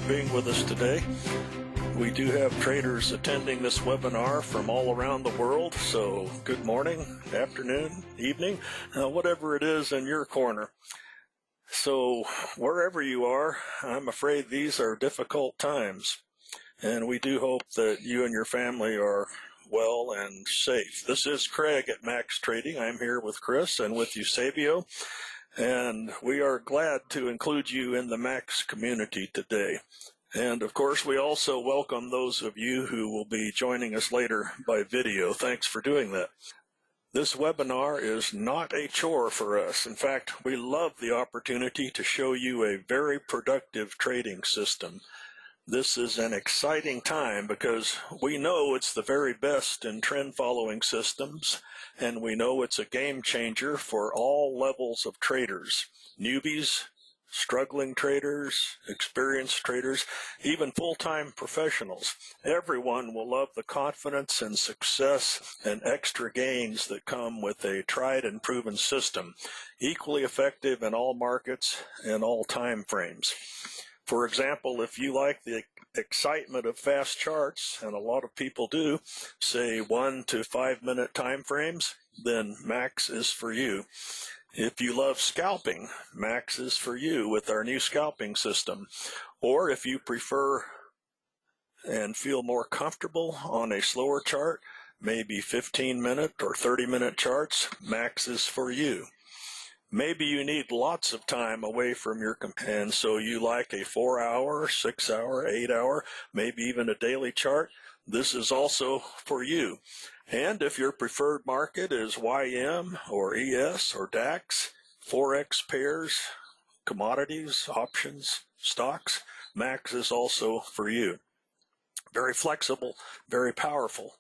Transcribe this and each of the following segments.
being with us today. We do have traders attending this webinar from all around the world, so good morning, afternoon, evening, whatever it is in your corner. So wherever you are, I'm afraid these are difficult times, and we do hope that you and your family are well and safe. This is Craig at Max Trading. I'm here with Chris and with Eusebio, and we are glad to include you in the Max community today. And of course, we also welcome those of you who will be joining us later by video. Thanks for doing that. This webinar is not a chore for us. In fact, we love the opportunity to show you a very productive trading system. This is an exciting time because we know it's the very best in trend following systems, and we know it's a game changer for all levels of traders, newbies, struggling traders, experienced traders, even full-time professionals. Everyone will love the confidence and success and extra gains that come with a tried and proven system, equally effective in all markets and all time frames. For example, if you like the excitement of fast charts, and a lot of people do, say 1 to 5 minute time frames, then Max is for you. If you love scalping, Max is for you with our new scalping system. Or if you prefer and feel more comfortable on a slower chart, maybe 15-minute or 30-minute charts, Max is for you. Maybe you need lots of time away from your and so you like a 4-hour, 6-hour, 8-hour, maybe even a daily chart. This is also for you. And if your preferred market is YM or ES or DAX, Forex pairs, commodities, options, stocks, Max is also for you. Very flexible, very powerful.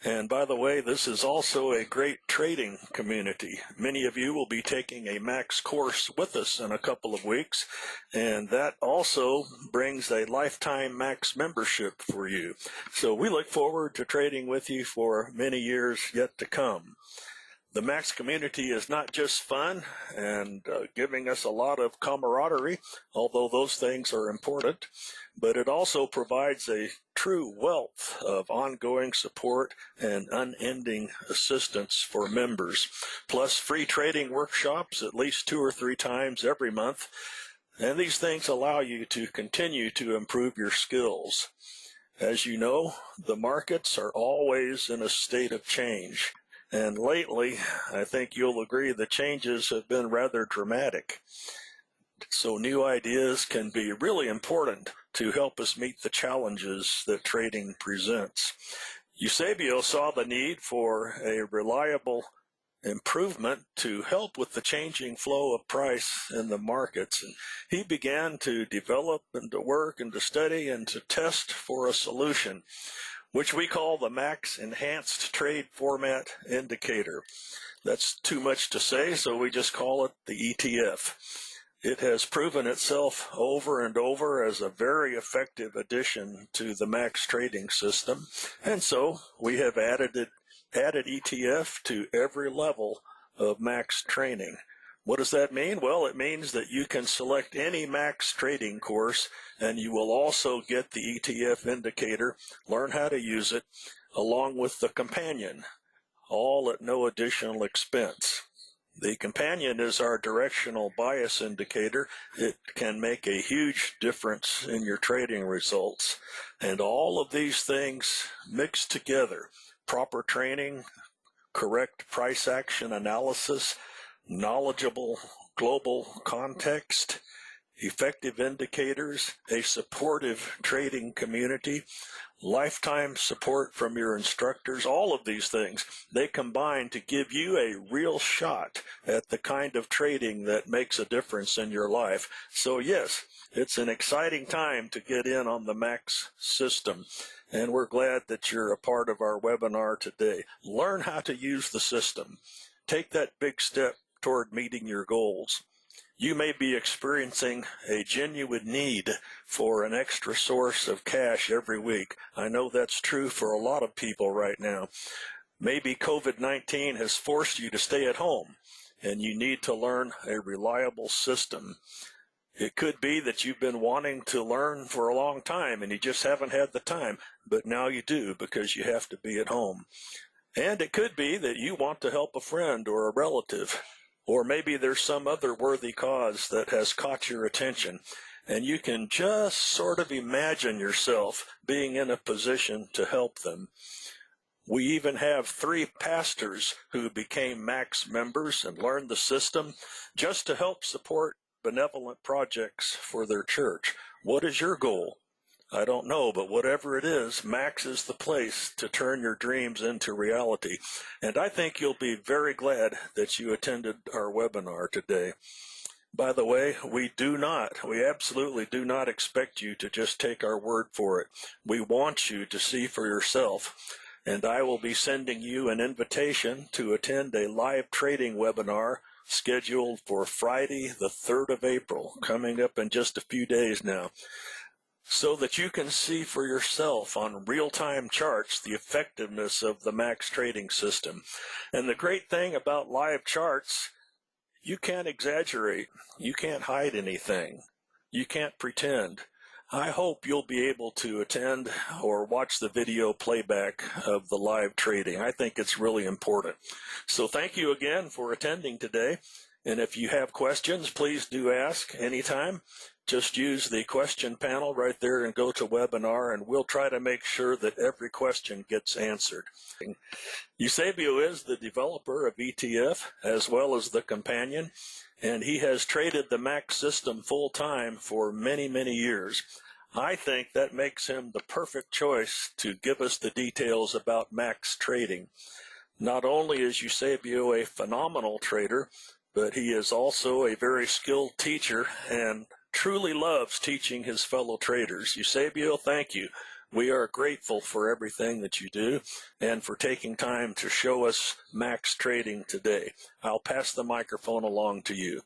And by the way, this is also a great trading community. Many of you will be taking a Max course with us in a couple of weeks, and that also brings a lifetime Max membership for you. So we look forward to trading with you for many years yet to come. The Max community is not just fun and giving us a lot of camaraderie, although those things are important, but it also provides a true wealth of ongoing support and unending assistance for members, plus free trading workshops at least 2 or 3 times every month. And these things allow you to continue to improve your skills. As you know, the markets are always in a state of change. And lately, I think you'll agree the changes have been rather dramatic. So new ideas can be really important to help us meet the challenges that trading presents. Eusebio saw the need for a reliable improvement to help with the changing flow of price in the markets. And he began to develop and to work and to study and to test for a solution, which we call the Max Enhanced Trade Format Indicator. That's too much to say, so we just call it the ETF. It has proven itself over and over as a very effective addition to the Max trading system, and so we have added ETF to every level of Max training. What does that mean? Well, it means that you can select any Max trading course, and you will also get the ETF indicator, learn how to use it, along with the companion, all at no additional expense. The companion is our directional bias indicator. It can make a huge difference in your trading results. And all of these things mixed together, proper training, correct price action analysis, knowledgeable global context, effective indicators, a supportive trading community, lifetime support from your instructors, all of these things, they combine to give you a real shot at the kind of trading that makes a difference in your life. So yes, it's an exciting time to get in on the Max system, and we're glad that you're a part of our webinar today. Learn how to use the system. Take that big step toward meeting your goals. You may be experiencing a genuine need for an extra source of cash every week. I know that's true for a lot of people right now. Maybe COVID-19 has forced you to stay at home, and you need to learn a reliable system. It could be that you've been wanting to learn for a long time and you just haven't had the time, but now you do because you have to be at home. And it could be that you want to help a friend or a relative, or maybe there's some other worthy cause that has caught your attention, and you can just sort of imagine yourself being in a position to help them. We even have 3 pastors who became Max members and learned the system just to help support benevolent projects for their church. What is your goal? I don't know, but whatever it is, Max is the place to turn your dreams into reality. And I think you'll be very glad that you attended our webinar today. By the way, we absolutely do not expect you to just take our word for it. We want you to see for yourself. And I will be sending you an invitation to attend a live trading webinar scheduled for Friday, the 3rd of April, coming up in just a few days now, so that you can see for yourself on real-time charts the effectiveness of the Max trading system. And the great thing about live charts, you can't exaggerate, you can't hide anything, you can't pretend. I hope you'll be able to attend or watch the video playback of the live trading. I think it's really important. So thank you again for attending today. And if you have questions, please do ask anytime. Just use the question panel right there and go to webinar, and we'll try to make sure that every question gets answered. Eusebio is the developer of ETF as well as the companion, and he has traded the Max system full-time for many, many years. I think that makes him the perfect choice to give us the details about Max trading. Not only is Eusebio a phenomenal trader, but he is also a very skilled teacher and truly loves teaching his fellow traders. Eusebio, thank you. We are grateful for everything that you do and for taking time to show us Max trading today. I'll pass the microphone along to you.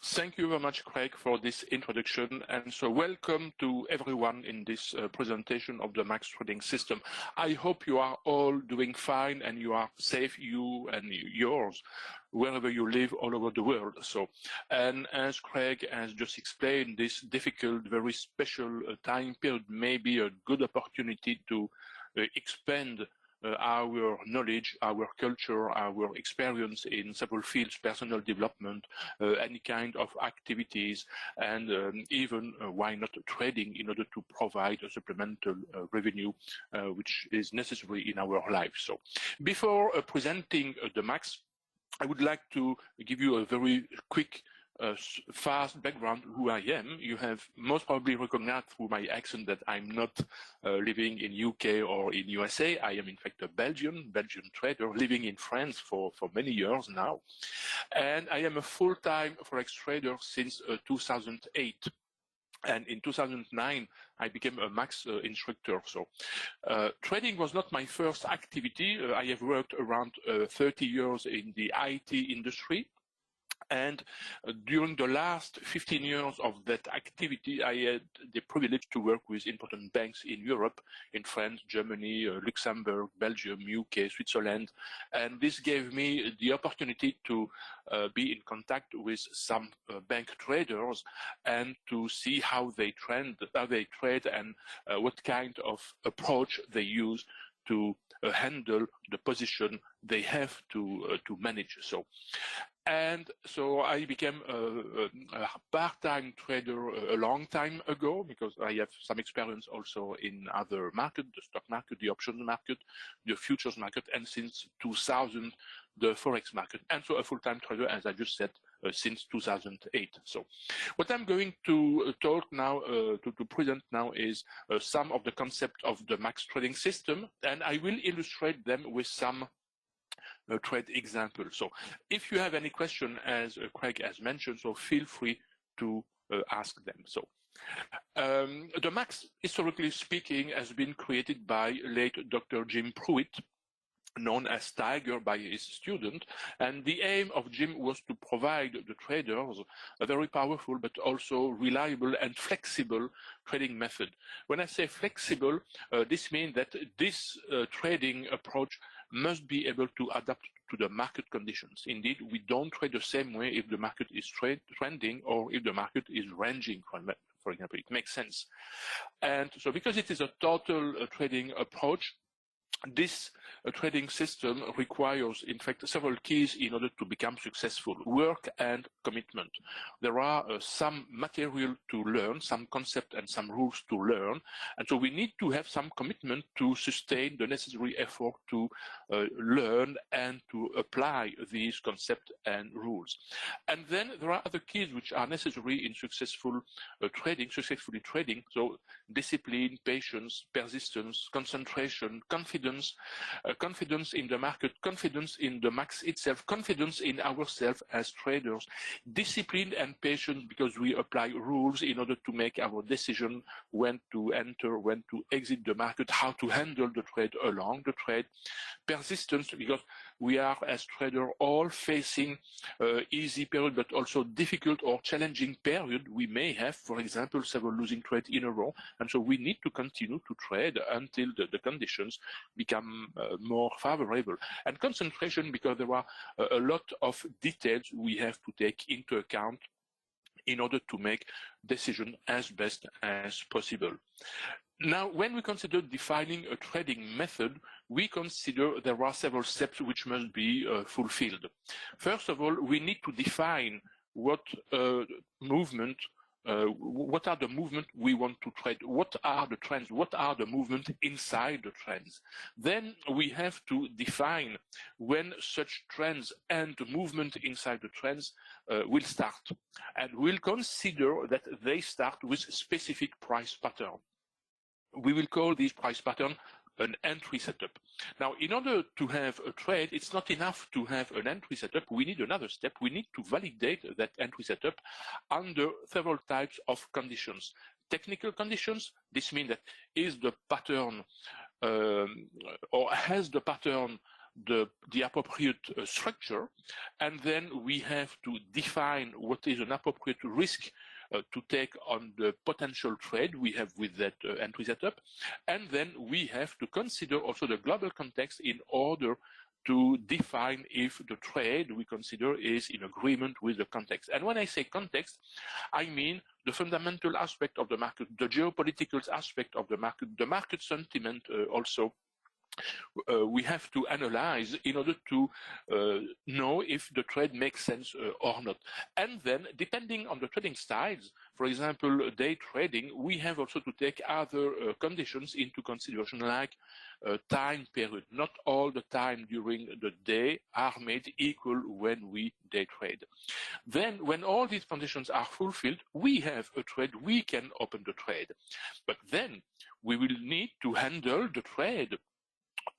Thank you very much, Craig, for this introduction. And so welcome to everyone in this presentation of the Max trading system. I hope you are all doing fine and you are safe, you and yours, wherever you live all over the world. So, and as Craig has just explained, this difficult, very special time period may be a good opportunity to expand our knowledge, our culture, our experience in several fields, personal development, any kind of activities, and even, why not trading, in order to provide a supplemental revenue which is necessary in our lives. So before presenting the Max, I would like to give you a very quick fast background who I am. You have most probably recognized through my accent that I'm not living in UK or in USA. I am in fact a Belgian trader living in France for many years now. And I am a full-time Forex trader since 2008. And in 2009, I became a Max instructor. So trading was not my first activity. I have worked around 30 years in the IT industry. And during the last 15 years of that activity, I had the privilege to work with important banks in Europe, in France, Germany, Luxembourg, Belgium, UK, Switzerland. And this gave me the opportunity to be in contact with some bank traders and to see how they trade and what kind of approach they use to handle the position they have to manage. And so I became a part-time trader a long time ago, because I have some experience also in other markets, the stock market, the options market, the futures market, and since 2000, the Forex market. And so a full-time trader, as I just said, since 2008. So what I'm going to talk now, to present now is some of the concepts of the Max trading system, and I will illustrate them with some trade example. So if you have any question, as Craig has mentioned, so feel free to ask them. So the Max, historically speaking, has been created by late Dr. Jim Pruitt, known as Tiger by his student, and the aim of Jim was to provide the traders a very powerful but also reliable and flexible trading method. When I say flexible, this means that this trading approach must be able to adapt to the market conditions. Indeed, we don't trade the same way if the market is trending or if the market is ranging, for example. It makes sense. And so because it is a total trading approach, this trading system requires, in fact, several keys in order to become successful: work and commitment. There are some material to learn, some concept and some rules to learn, and so we need to have some commitment to sustain the necessary effort to learn and to apply these concepts and rules. And then there are other keys which are necessary in successfully trading, so discipline, patience, persistence, concentration, confidence, confidence in the market, confidence in the MAX itself, confidence in ourselves as traders, discipline and patience because we apply rules in order to make our decision when to enter, when to exit the market, how to handle the trade along the trade, persistence because we are as traders all facing easy period but also difficult or challenging period. We may have, for example, several losing trades in a row, and so we need to continue to trade until the conditions become more favorable. And concentration because there are a lot of details we have to take into account in order to make decisions as best as possible. Now, when we consider defining a trading method, we consider there are several steps which must be fulfilled. First of all, we need to define what movement what are the movements we want to trade, what are the trends, what are the movements inside the trends. Then we have to define when such trends and the movement inside the trends will start. And we'll consider that they start with specific price pattern. We will call this price pattern an entry setup. Now, in order to have a trade, it's not enough to have an entry setup. We need another step. We need to validate that entry setup under several types of conditions. Technical conditions, this means that is the pattern or has the pattern the appropriate structure, and then we have to define what is an appropriate risk to take on the potential trade we have with that entry setup. And then we have to consider also the global context in order to define if the trade we consider is in agreement with the context. And when I say context, I mean the fundamental aspect of the market, the geopolitical aspect of the market sentiment also. We have to analyze in order to know if the trade makes sense or not. And then, depending on the trading styles, for example, day trading, we have also to take other conditions into consideration, like time period. Not all the time during the day are made equal when we day trade. Then, when all these conditions are fulfilled, we have a trade, we can open the trade. But then, we will need to handle the trade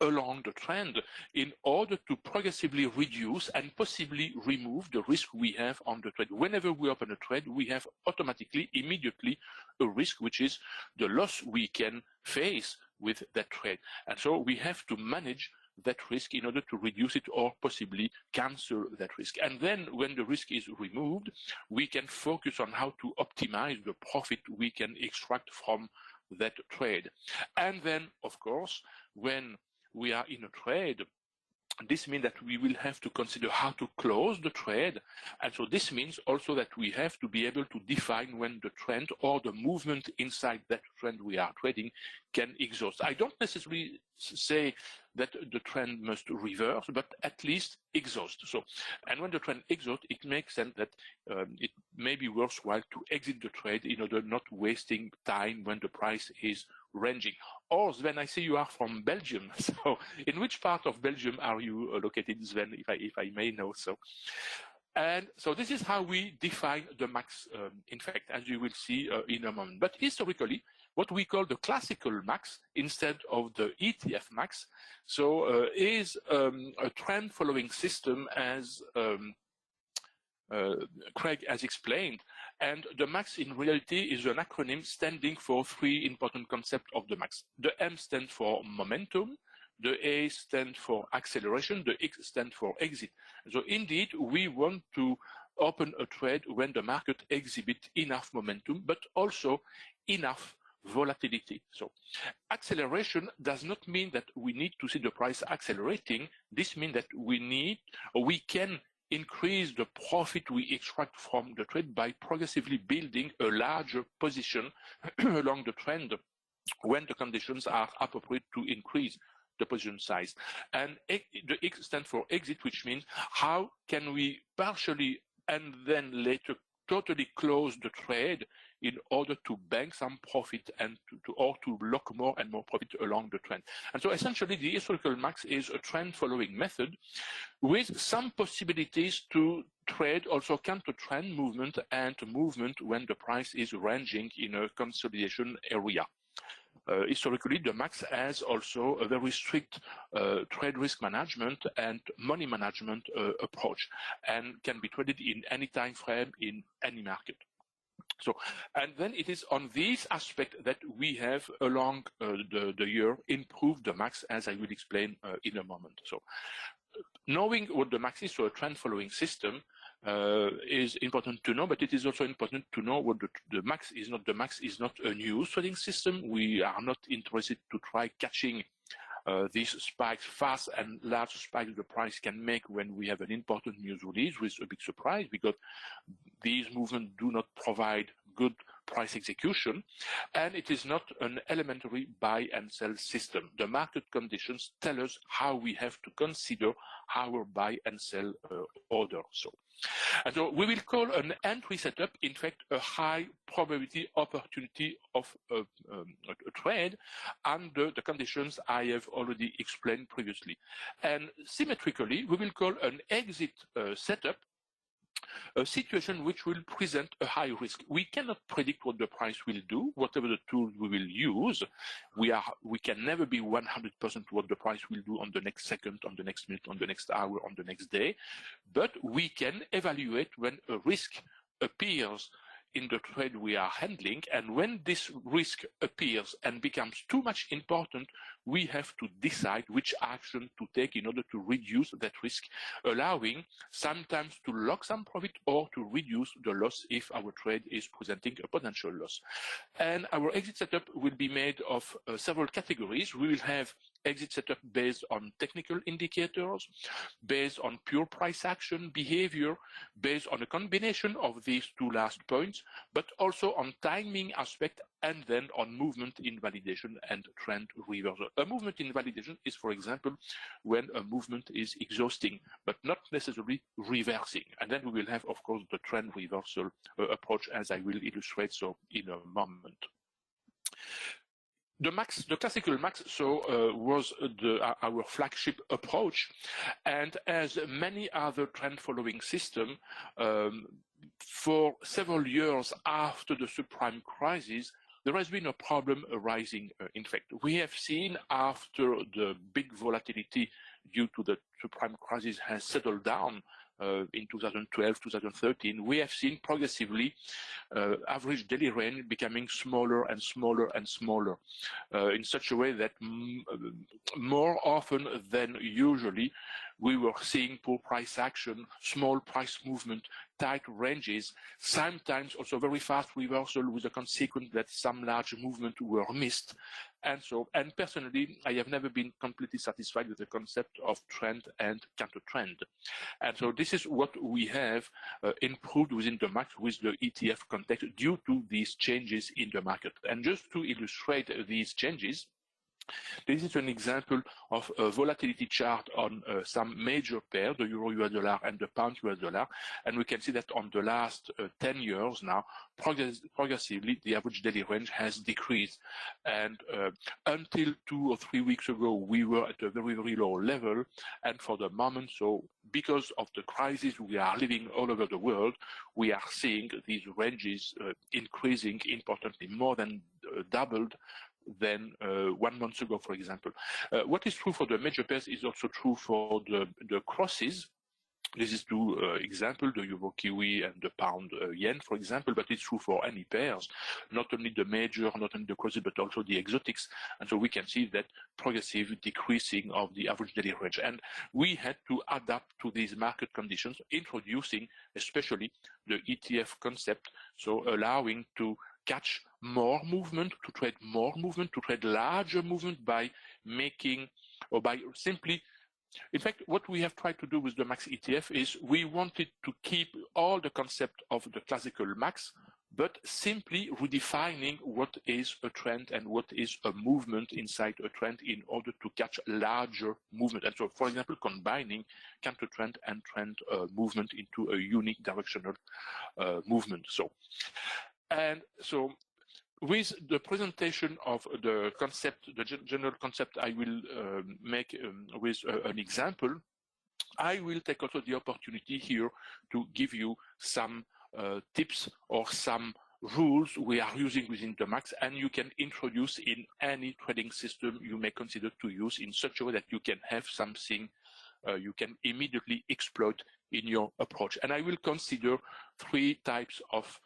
along the trend in order to progressively reduce and possibly remove the risk we have on the trade. Whenever we open a trade, we have automatically, immediately, a risk, which is the loss we can face with that trade. And so we have to manage that risk in order to reduce it or possibly cancel that risk. And then when the risk is removed, we can focus on how to optimize the profit we can extract from that trade. And then, of course, when we are in a trade, this means that we will have to consider how to close the trade. And so this means also that we have to be able to define when the trend or the movement inside that trend we are trading can exhaust. I don't necessarily say that the trend must reverse, but at least exhaust. So, and when the trend exhausts, it makes sense that it may be worthwhile to exit the trade in order not wasting time when the price is ranging. Or Sven, I see you are from Belgium. So in which part of Belgium are you located, Sven, if I may know so? And so this is how we define the MAX, in fact, as you will see in a moment. But historically, what we call the classical MAX instead of the ETF MAX, so is a trend following system as Craig has explained. And the MAX in reality is an acronym standing for three important concepts of the MAX. The M stands for momentum, the A stands for acceleration, the X stands for exit. So indeed, we want to open a trade when the market exhibits enough momentum, but also enough volatility. So acceleration does not mean that we need to see the price accelerating. This means that we can increase the profit we extract from the trade by progressively building a larger position along the trend when the conditions are appropriate to increase the position size. And the X stands for exit, which means how can we partially and then later totally close the trade in order to bank some profit and to lock more and more profit along the trend. And so essentially the historical max is a trend following method with some possibilities to trade also counter trend movement and movement when the price is ranging in a consolidation area. Historically, the max has also a very strict trade risk management and money management approach, and can be traded in any time frame in any market. So, and then it is on this aspect that we have along the year improved the max, as I will explain in a moment. So, knowing what the max is, so a trend following system, is important to know, but it is also important to know what the max is not. The max is not a new trading system. We are not interested to try catching these spikes, fast and large spikes the price can make when we have an important news release with a big surprise, because these movements do not provide good price execution, and it is not an elementary buy and sell system. The market conditions tell us how we have to consider our buy and sell order. And so we will call an entry setup, in fact, a high probability opportunity of a trade under the conditions I have already explained previously. And symmetrically, we will call an exit setup a situation which will present a high risk. We cannot predict what the price will do, whatever the tools we will use. We can never be 100% what the price will do on the next second, on the next minute, on the next hour, on the next day. But we can evaluate when a risk appears in the trade we are handling, and when this risk appears and becomes too much important, we have to decide which action to take in order to reduce that risk, allowing sometimes to lock some profit or to reduce the loss if our trade is presenting a potential loss. And our exit setup will be made of several categories. We will have exit setup based on technical indicators, based on pure price action behavior, based on a combination of these two last points, but also on timing aspect, and then on movement invalidation and trend reversal. A movement invalidation is, for example, when a movement is exhausting, but not necessarily reversing. And then we will have, of course, the trend reversal approach, as I will illustrate so in a moment. The classical max, was our flagship approach, and as many other trend-following systems, for several years after the subprime crisis, there has been a problem arising. In fact, we have seen after the big volatility due to the subprime crisis has settled down in 2012, 2013, we have seen progressively average daily range becoming smaller and smaller and smaller in such a way that more often than usually we were seeing poor price action, small price movement, tight ranges, sometimes also very fast reversal with the consequence that some large movements were missed. And personally, I have never been completely satisfied with the concept of trend and counter trend. And so this is what we have improved within the market with the ETF context due to these changes in the market. And just to illustrate these changes, this is an example of a volatility chart on some major pairs, the euro-US dollar and the pound-US dollar. And we can see that on the last 10 years now, progressively, the average daily range has decreased. And until 2 or 3 weeks ago, we were at a very, very low level. And for the moment, so because of the crisis we are living all over the world, we are seeing these ranges increasing importantly, more than doubled than 1 month ago, for example. What is true for the major pairs is also true for the crosses. This is two examples, the euro kiwi and the pound yen, for example, but it's true for any pairs, not only the major, not only the crosses, but also the exotics. And so we can see that progressive decreasing of the average daily range. And we had to adapt to these market conditions, introducing especially the ETF concept, so allowing to catch more movement, to trade larger movement by making, or by simply, in fact, what we have tried to do with the MAX ETF is we wanted to keep all the concept of the classical MAX, but simply redefining what is a trend and what is a movement inside a trend in order to catch larger movement. And so, for example, combining counter trend and trend movement into a unique directional movement. So with the presentation of the concept, the general concept, I will make with an example. I will take also the opportunity here to give you some tips or some rules we are using within the MAX, and you can introduce in any trading system you may consider to use in such a way that you can have something you can immediately exploit in your approach. And I will consider 3 types of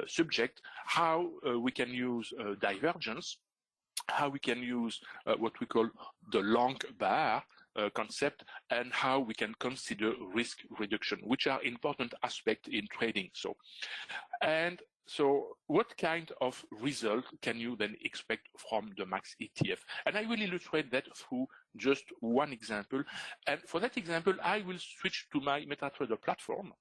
subject: how we can use divergence, how we can use what we call the long bar concept, and how we can consider risk reduction, which are important aspects in trading. So what kind of result can you then expect from the MAX ETF? And I will illustrate that through just one example. And for that example, I will switch to my MetaTrader platform.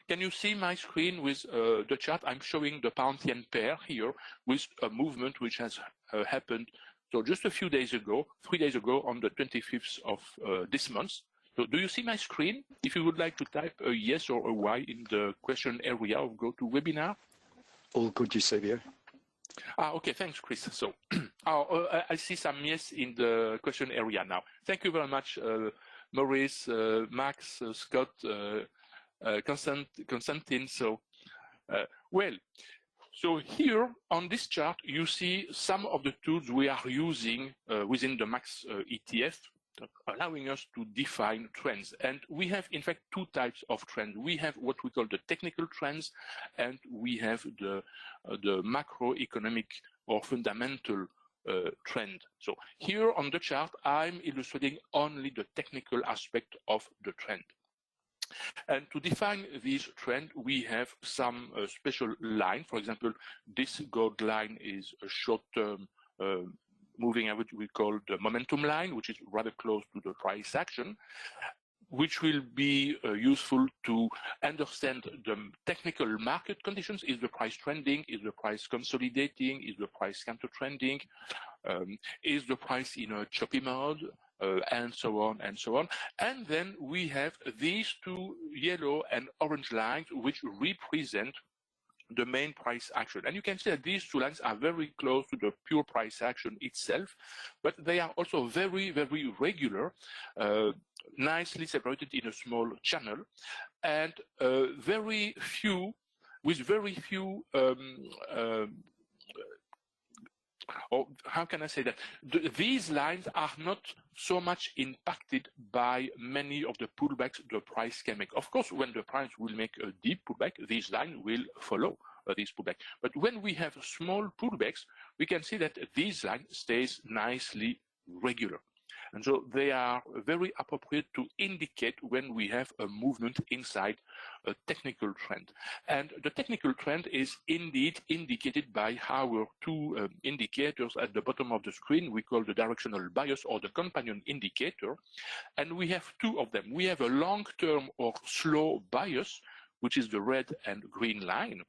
Can you see my screen with the chart? I'm showing the pound-yen pair here with a movement which has happened so just a few days ago, 3 days ago, on the 25th of this month. So do you see my screen? If you would like to type a yes or a Y in the question area of GoToWebinar. All good, Eusebio. Okay, thanks, Chris. So I see some yes in the question area now. Thank you very much, Maurice, Max, Scott, Constantine. So, so here on this chart, you see some of the tools we are using within the MAX ETF, allowing us to define trends. And we have, in fact, 2 types of trends. We have what we call the technical trends, and we have the macroeconomic or fundamental trend. So here on the chart, I'm illustrating only the technical aspect of the trend. And to define this trend, we have some special line. For example, this gold line is a short-term moving average we call the momentum line, which is rather close to the price action, which will be useful to understand the technical market conditions. Is the price trending? Is the price consolidating? Is the price counter trending? Is the price in a choppy mode? And so on and so on. And then we have these 2 yellow and orange lines which represent the main price action. And you can see that these 2 lines are very close to the pure price action itself, but they are also very, very regular, nicely separated in a small channel, and very few, or how can I say that? These lines are not so much impacted by many of the pullbacks the price can make. Of course, when the price will make a deep pullback, this line will follow this pullback. But when we have small pullbacks, we can see that this line stays nicely regular. And so they are very appropriate to indicate when we have a movement inside a technical trend. And the technical trend is indeed indicated by our 2 indicators at the bottom of the screen. We call the directional bias or the companion indicator. And we have 2 of them. We have a long-term or slow bias, which is the red and green line.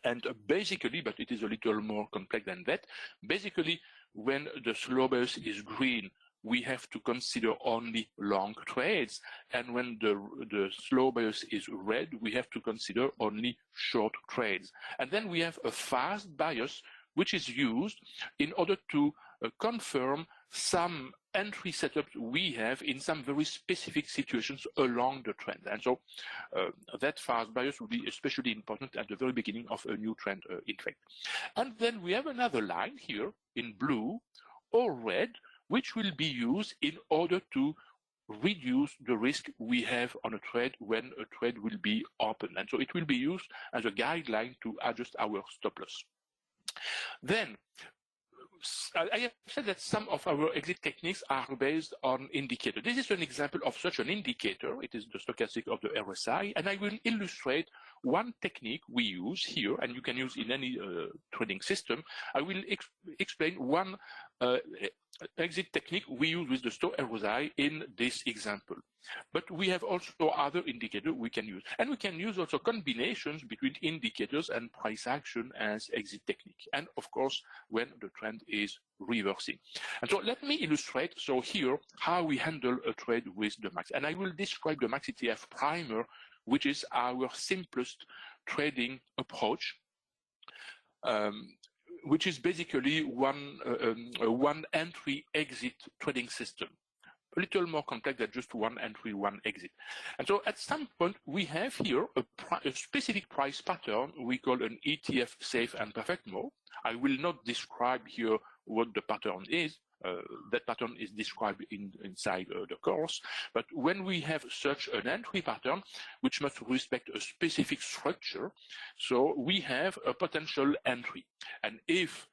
And basically, but it is a little more complex than that, basically when the slow bias is green, we have to consider only long trades. And when the slow bias is red, we have to consider only short trades. And then we have a fast bias, which is used in order to confirm some entry setups we have in some very specific situations along the trend. And so that fast bias will be especially important at the very beginning of a new trend, in fact. And then we have another line here in blue or red, which will be used in order to reduce the risk we have on a trade when a trade will be open. And so it will be used as a guideline to adjust our stop loss. Then I have said that some of our exit techniques are based on indicators. This is an example of such an indicator. It is the stochastic of the RSI, and I will illustrate one technique we use here, and you can use in any trading system. I will explain one exit technique we use with the StoRSI in this example. But we have also other indicators we can use. And we can use also combinations between indicators and price action as exit technique. And of course, when the trend is reversing. And so let me illustrate, so here, how we handle a trade with the MAX. And I will describe the MAX ETF primer, which is our simplest trading approach. Which is basically one entry exit trading system. A little more complex than just one entry, one exit. And so at some point, we have here a specific price pattern we call an ETF safe and perfect mode. I will not describe here what the pattern is. That pattern is described inside the course. But when we have such an entry pattern, which must respect a specific structure, so we have a potential entry. And if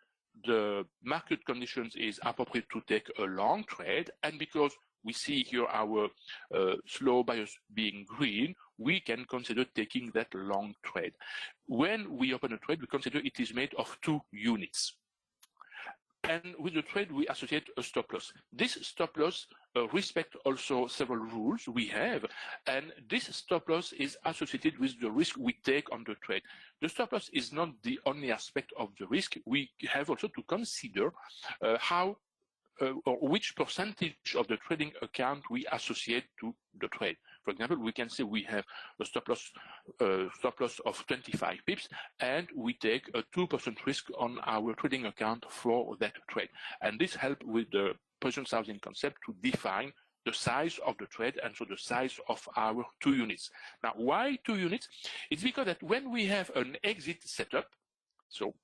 the market conditions is appropriate to take a long trade, and because we see here our slow bias being green, we can consider taking that long trade. When we open a trade, we consider it is made of 2 units. And with the trade, we associate a stop loss. This stop loss respects also several rules we have, and this stop loss is associated with the risk we take on the trade. The stop loss is not the only aspect of the risk. We have also to consider how or which percentage of the trading account we associate to the trade. For example, we can say we have a stop loss of 25 pips, and we take a 2% risk on our trading account for that trade. And this helps with the position sizing concept to define the size of the trade, and so the size of our 2 units. Now, why 2 units? It's because that when we have an exit setup, so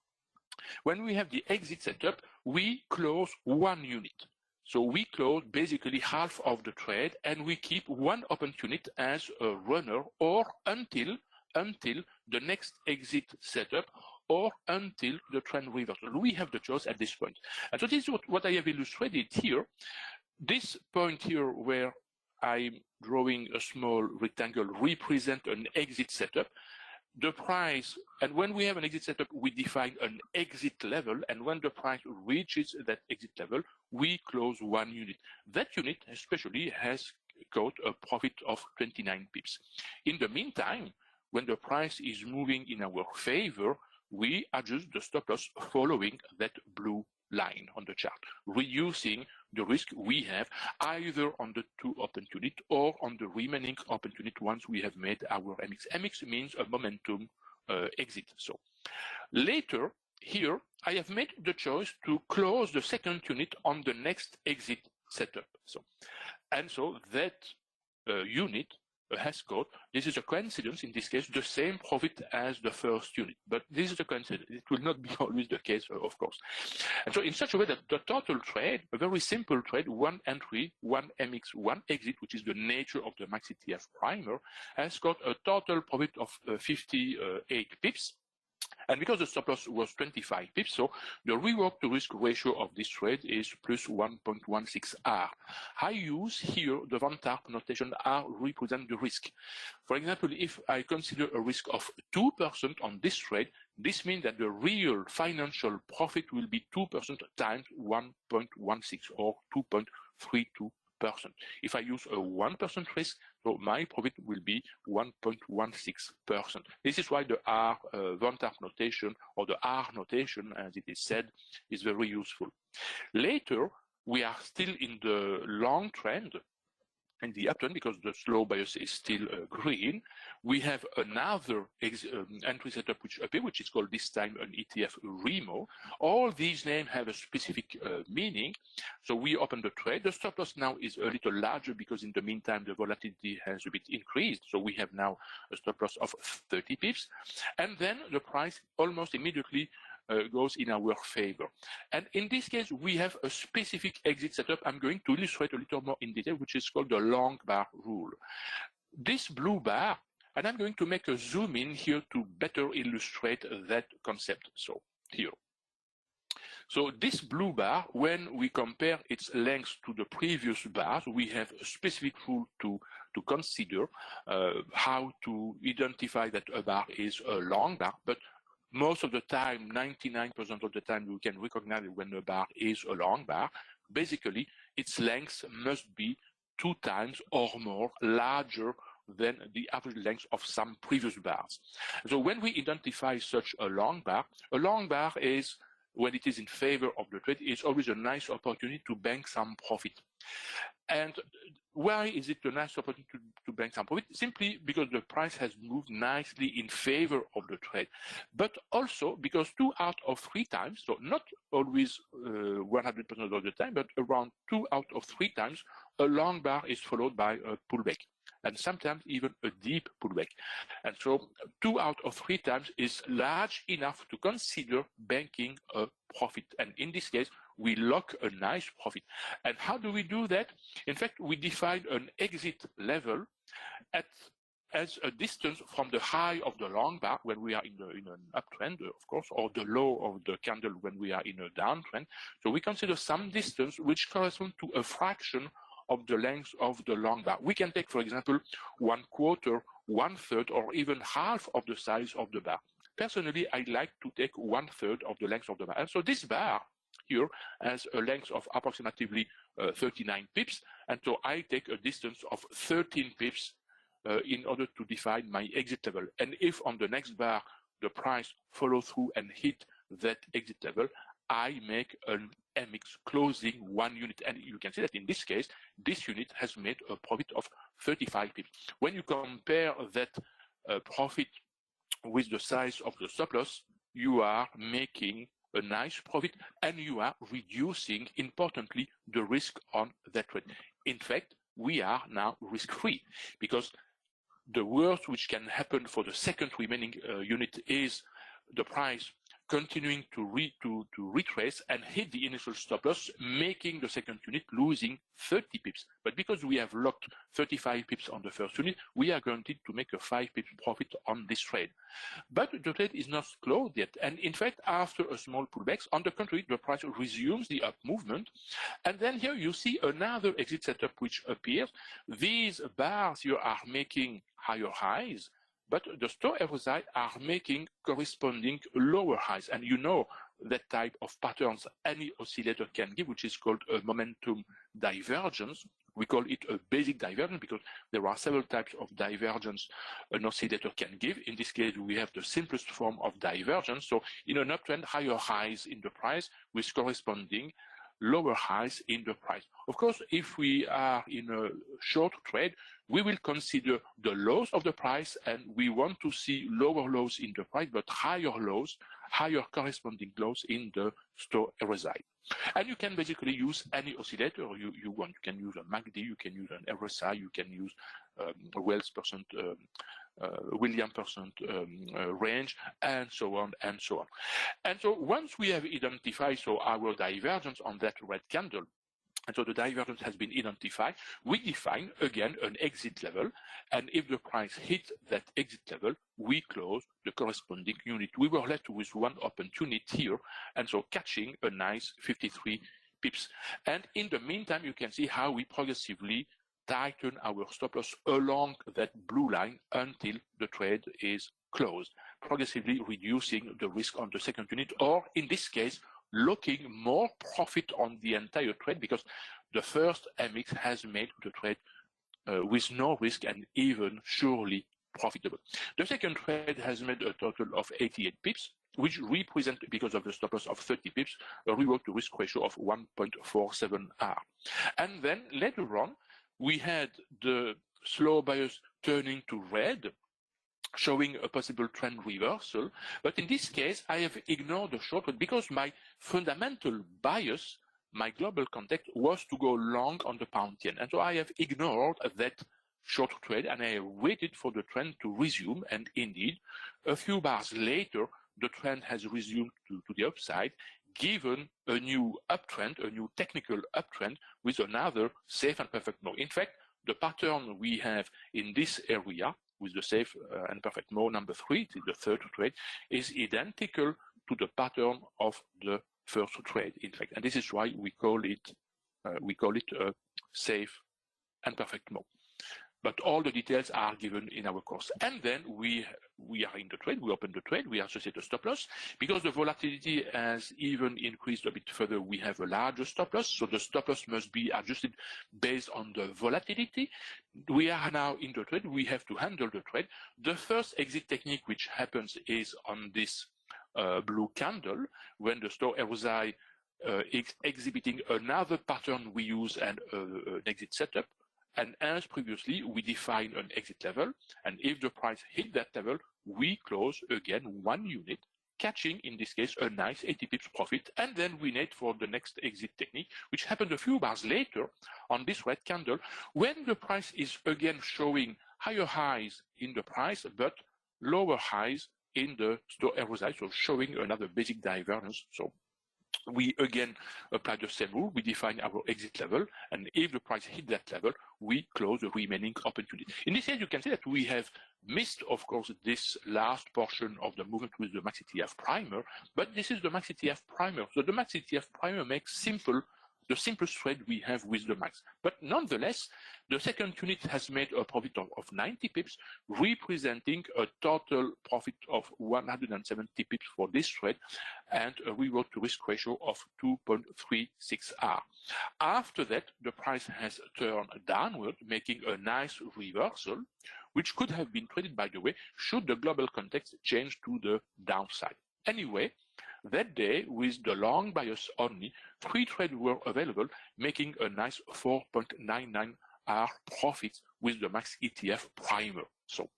when we have the exit setup, we close 1 unit. So we close basically half of the trade, and we keep 1 open unit as a runner, or until the next exit setup, or until the trend reversal. We have the choice at this point. And so this is what I have illustrated here. This point here where I'm drawing a small rectangle represents an exit setup. The price, and when we have an exit setup, we define an exit level, and when the price reaches that exit level, we close 1 unit. That unit especially has got a profit of 29 pips. In the meantime, when the price is moving in our favor, we adjust the stop loss following that blue line on the chart, reducing the risk we have either on the 2 open unit or on the remaining open unit once we have made our MX. MX means a momentum exit. So later here, I have made the choice to close the 2nd unit on the next exit setup. And so that unit has got, this is a coincidence in this case, the same profit as the 1st unit. But this is a coincidence. It will not be always the case, of course. And so in such a way that the total trade, a very simple trade, 1 entry, 1 MX, 1 exit, which is the nature of the MAX ETF primer, has got a total profit of 58 pips. And because the stop loss was 25 pips, so the reward to risk ratio of this trade is plus 1.16 R. I use here the Van Tarp notation R represent the risk. For example, if I consider a risk of 2% on this trade, this means that the real financial profit will be 2% times 1.16 or 2.32%. If I use a 1% risk, so my profit will be 1.16%. This is why the R Van Tarp notation, or the R notation, as it is said, is very useful. Later, we are still in the long trend, in the uptrend, because the slow bias is still green. We have another entry setup which appears, which is called this time an ETF REMO. All these names have a specific meaning. So we open the trade. The stop loss now is a little larger because in the meantime the volatility has a bit increased. So we have now a stop loss of 30 pips. And then the price almost immediately goes in our favor. And in this case, we have a specific exit setup. I'm going to illustrate a little more in detail, which is called the long bar rule. This blue bar, and I'm going to make a zoom in here to better illustrate that concept. So here. So this blue bar, when we compare its length to the previous bars, we have a specific rule to consider how to identify that a bar is a long bar, but most of the time, 99% of the time, you can recognize when a bar is a long bar. Basically, its length must be 2 times or more larger than the average length of some previous bars. So when we identify such a long bar is, when it is in favor of the trade, is always a nice opportunity to bank some profit. And why is it a nice opportunity to bank some profit? Simply because the price has moved nicely in favor of the trade, but also because 2 out of 3 times, so not always 100% of the time, but around 2 out of 3 times, a long bar is followed by a pullback, and sometimes even a deep pullback. And so 2 out of 3 times is large enough to consider banking a profit. And in this case, we lock a nice profit. And how do we do that? In fact, we define an exit level as a distance from the high of the long bar when we are in an uptrend, of course, or the low of the candle when we are in a downtrend. So we consider some distance which corresponds to a fraction of the length of the long bar. We can take, for example, 1/4, 1/3, or even half of the size of the bar. Personally, I like to take 1/3 of the length of the bar. And so this bar here has a length of approximately 39 pips. And so I take a distance of 13 pips in order to define my exit level. And if on the next bar, the price follows through and hit that exit level, I make an MX closing 1 unit. And you can see that in this case, this unit has made a profit of 35 pips. When you compare that profit with the size of the stop loss, you are making a nice profit, and you are reducing, importantly, the risk on that trade. In fact, we are now risk-free, because the worst which can happen for the second remaining unit is the price continuing to retrace and hit the initial stop loss, making the second unit losing 30 pips. But because we have locked 35 pips on the first unit, we are guaranteed to make a 5 pips profit on this trade. But the trade is not closed yet. And in fact, after a small pullback, on the contrary, the price resumes the up movement. And then here you see another exit setup which appears. These bars here are making higher highs, but the stochastics are making corresponding lower highs. And you know that type of patterns any oscillator can give, which is called a momentum divergence. We call it a basic divergence because there are several types of divergence an oscillator can give. In this case, we have the simplest form of divergence. So in an uptrend, higher highs in the price with corresponding lower highs in the price. Of course, if we are in a short trade, we will consider the lows of the price, and we want to see lower lows in the price, but higher lows, higher corresponding lows in the stochastic. And you can basically use any oscillator you want. You can use a MACD, you can use an RSI, you can use a Wells percent, William percent range, and so on and so on. And so once we have identified our divergence on that red candle, and so the divergence has been identified, we define again an exit level, and if the price hits that exit level, we close the corresponding unit. We were left with one open unit here, and so catching a nice 53 pips. And in the meantime, you can see how we progressively tighten our stop loss along that blue line until the trade is closed, progressively reducing the risk on the second unit, or in this case, locking more profit on the entire trade, because the first MX has made the trade with no risk and even surely profitable. The second trade has made a total of 88 pips, which represent, because of the stop loss of 30 pips, a reward to risk ratio of 1.47R. And then later on, we had the slow bias turning to red, showing a possible trend reversal. But in this case, I have ignored the short trade because my fundamental bias, my global context, was to go long on the pound yen. And so I have ignored that short trade, and I waited for the trend to resume. And indeed, a few bars later, the trend has resumed to the upside, given a new uptrend, a new technical uptrend with another safe and perfect mode. In fact, the pattern we have in this area with the safe and perfect mode number 3, the third trade, is identical to the pattern of the first trade, in fact. And this is why we call it a safe and perfect mode. But all the details are given in our course. And then we are in the trade, we open the trade, we associate a stop loss. Because the volatility has even increased a bit further, we have a larger stop loss. So the stop loss must be adjusted based on the volatility. We are now in the trade, we have to handle the trade. The first exit technique which happens is on this blue candle, when the Stochn RSI is exhibiting another pattern we use and an exit setup. And as previously, we define an exit level, and if the price hit that level, we close again 1 unit, catching, in this case, a nice 80 pips profit, and then we wait for the next exit technique, which happened a few bars later on this red candle, when the price is again showing higher highs in the price, but lower highs in the Stochn RSI, so showing another basic divergence. So we again apply the same rule, we define our exit level, and if the price hit that level, we close the remaining open unit. In this case, you can see that we have missed, of course, this last portion of the movement with the Max ETF primer, but this is the Max ETF primer. So the Max ETF primer makes the simplest trade we have with the Max. But nonetheless, the second unit has made a profit of 90 pips, representing a total profit of 170 pips for this trade, and a reward to risk ratio of 2.36R. After that, the price has turned downward, making a nice reversal, which could have been traded, by the way, should the global context change to the downside. Anyway, that day, with the long bias only, 3 trades were available, making a nice 4.99R profits with the Max ETF primer. So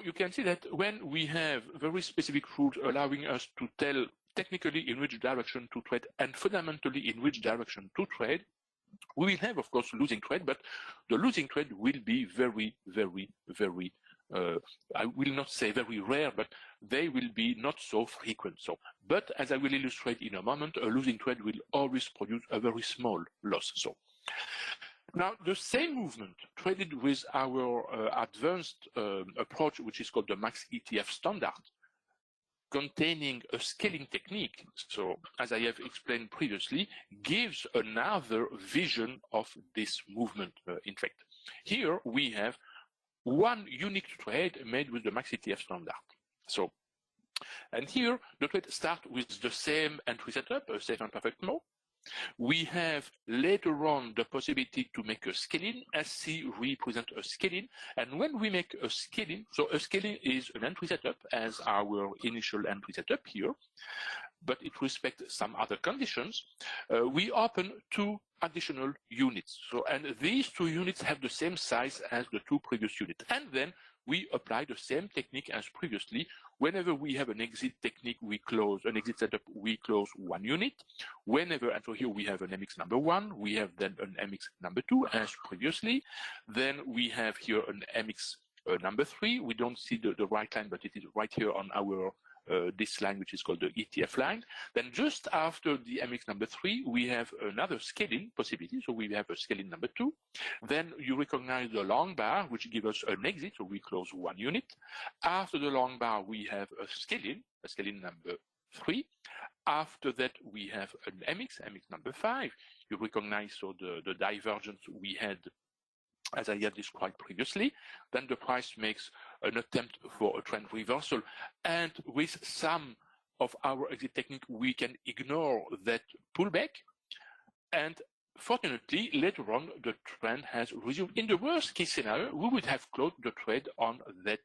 you can see that when we have very specific rules allowing us to tell technically in which direction to trade and fundamentally in which direction to trade, we will have, of course, losing trade, but the losing trade will be very, very, very I will not say very rare, but they will be not so frequent. So, but as I will illustrate in a moment, a losing trade will always produce a very small loss. So, now the same movement traded with our advanced approach, which is called the Max ETF Standard, containing a scaling technique, so as I have explained previously, gives another vision of this movement. In fact, here we have one unique trade made with the Max ETF Standard. So, and here the trade starts with the same entry setup, a safe and perfect mode. We have later on the possibility to make a scaling, as C represents a scaling, and when we make a scaling, so a scaling is an entry setup as our initial entry setup here, but it respects some other conditions. We open 2 additional units. So, and these 2 units have the same size as the 2 previous units. And then we apply the same technique as previously. Whenever we have an exit technique, we close an exit setup, we close 1 unit. Whenever, and so here we have an MX number 1, we have then an MX number 2 as previously. Then we have here an MX number 3. We don't see the right line, but it is right here on our this line, which is called the ETF line. Then just after the MX number 3, we have another scaling possibility. So we have a scaling number 2. Then you recognize the long bar, which gives us an exit. So we close 1 unit. After the long bar, we have a scaling number 3. After that, we have an MX number 5. You recognize so the divergence we had, as I have described previously. Then the price makes an attempt for a trend reversal. And with some of our exit technique, we can ignore that pullback. And fortunately, later on, the trend has resumed. In the worst case scenario, we would have closed the trade on that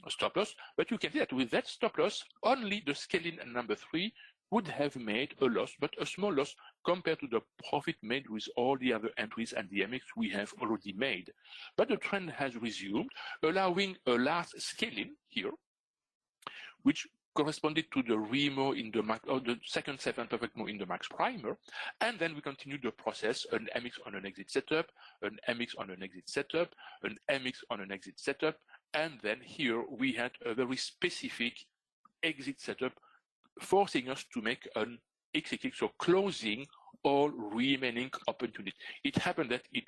stop loss. But you can see that with that stop loss, only the scaling number 3 would have made a loss, but a small loss compared to the profit made with all the other entries and the MX we have already made. But the trend has resumed, allowing a last scaling here, which corresponded to the Remo in the Max, or the second safe and perfect mode in the Max primer. And then we continue the process, an MX on an exit setup, an MX on an exit setup, an MX on an exit setup. And then here we had a very specific exit setup, forcing us to make an exit, so closing all remaining open units. It happened that we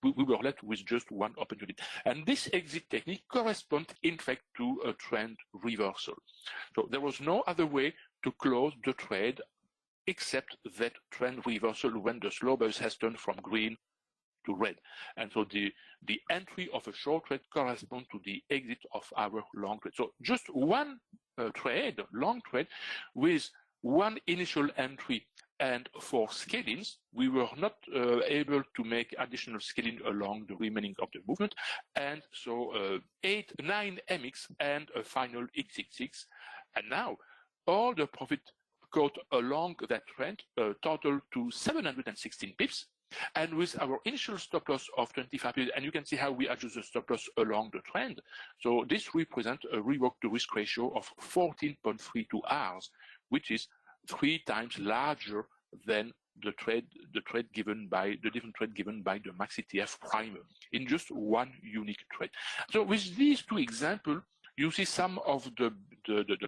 were left with just 1 open unit. And this exit technique corresponds, in fact, to a trend reversal. So there was no other way to close the trade except that trend reversal when the slow buzz has turned from green to red. And so the entry of a short trade corresponds to the exit of our long trade. So just one trade, long trade, with one initial entry and 4 scale-ins, we were not able to make additional scaling along the remaining of the movement. And so 9 MX and a final XXX. And now all the profit caught along that trend total to 716 pips. And with our initial stop loss of 25 pips, and you can see how we adjust the stop loss along the trend. So this represents a reward to risk ratio of 14.32 hours, which is 3 times larger than the different trade given by the Max ETF primer in just one unique trade. So with these 2 examples, you see some of the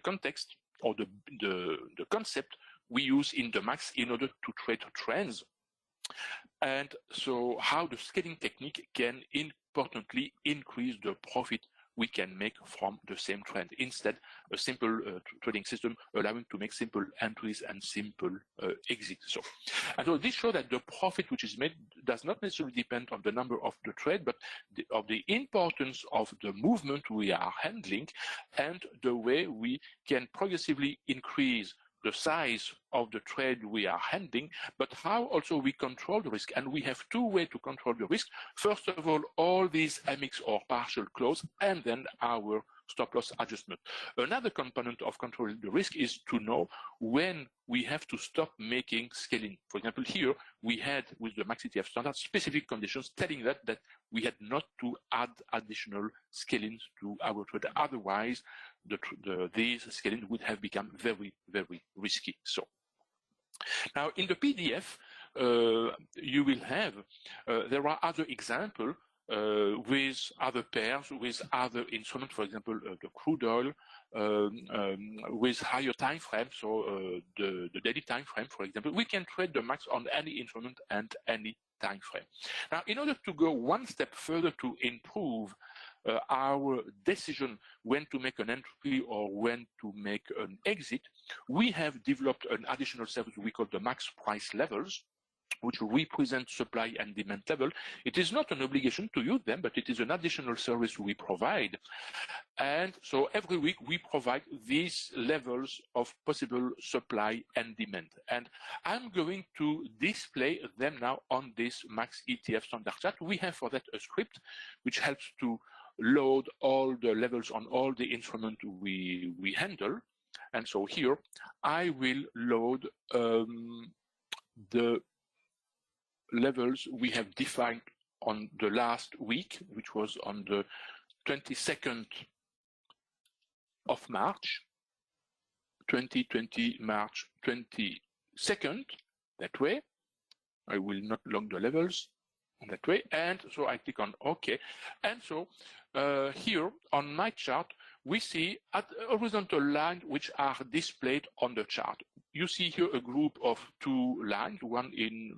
context or the concept we use in the Max in order to trade trends. And so how the scaling technique can importantly increase the profit we can make from the same trend. Instead, a simple trading system allowing to make simple entries and simple exits. And so this shows that the profit which is made does not necessarily depend on the number of the trade, but of the importance of the movement we are handling and the way we can progressively increase the size of the trade we are handling, but how also we control the risk. And we have 2 ways to control the risk. First of all these MX or partial close, and then our stop loss adjustment. Another component of controlling the risk is to know when we have to stop making scaling. For example, here we had with the Max ETF standard specific conditions telling that we had not to add additional scalings to our trade. Otherwise, these scalings would have become very, very risky. So now in the PDF, you will have, there are other examples with other pairs, with other instruments, for example, the crude oil, with higher time frame, so the daily time frame, for example. We can trade the Max on any instrument and any time frame. Now, in order to go one step further to improve our decision when to make an entry or when to make an exit, we have developed an additional service we call the Max price levels, which represent supply and demand level. It is not an obligation to use them, but it is an additional service we provide. And so every week we provide these levels of possible supply and demand. And I'm going to display them now on this Max ETF standard chart. We have for that a script which helps to load all the levels on all the instruments we handle. And so here I will load the levels we have defined on the last week, which was on the 22nd of March, 2020, March 22nd, that way. I will not log the levels that way. And so I click on OK. And so here on my chart, we see at horizontal lines which are displayed on the chart. You see here a group of 2 lines, one in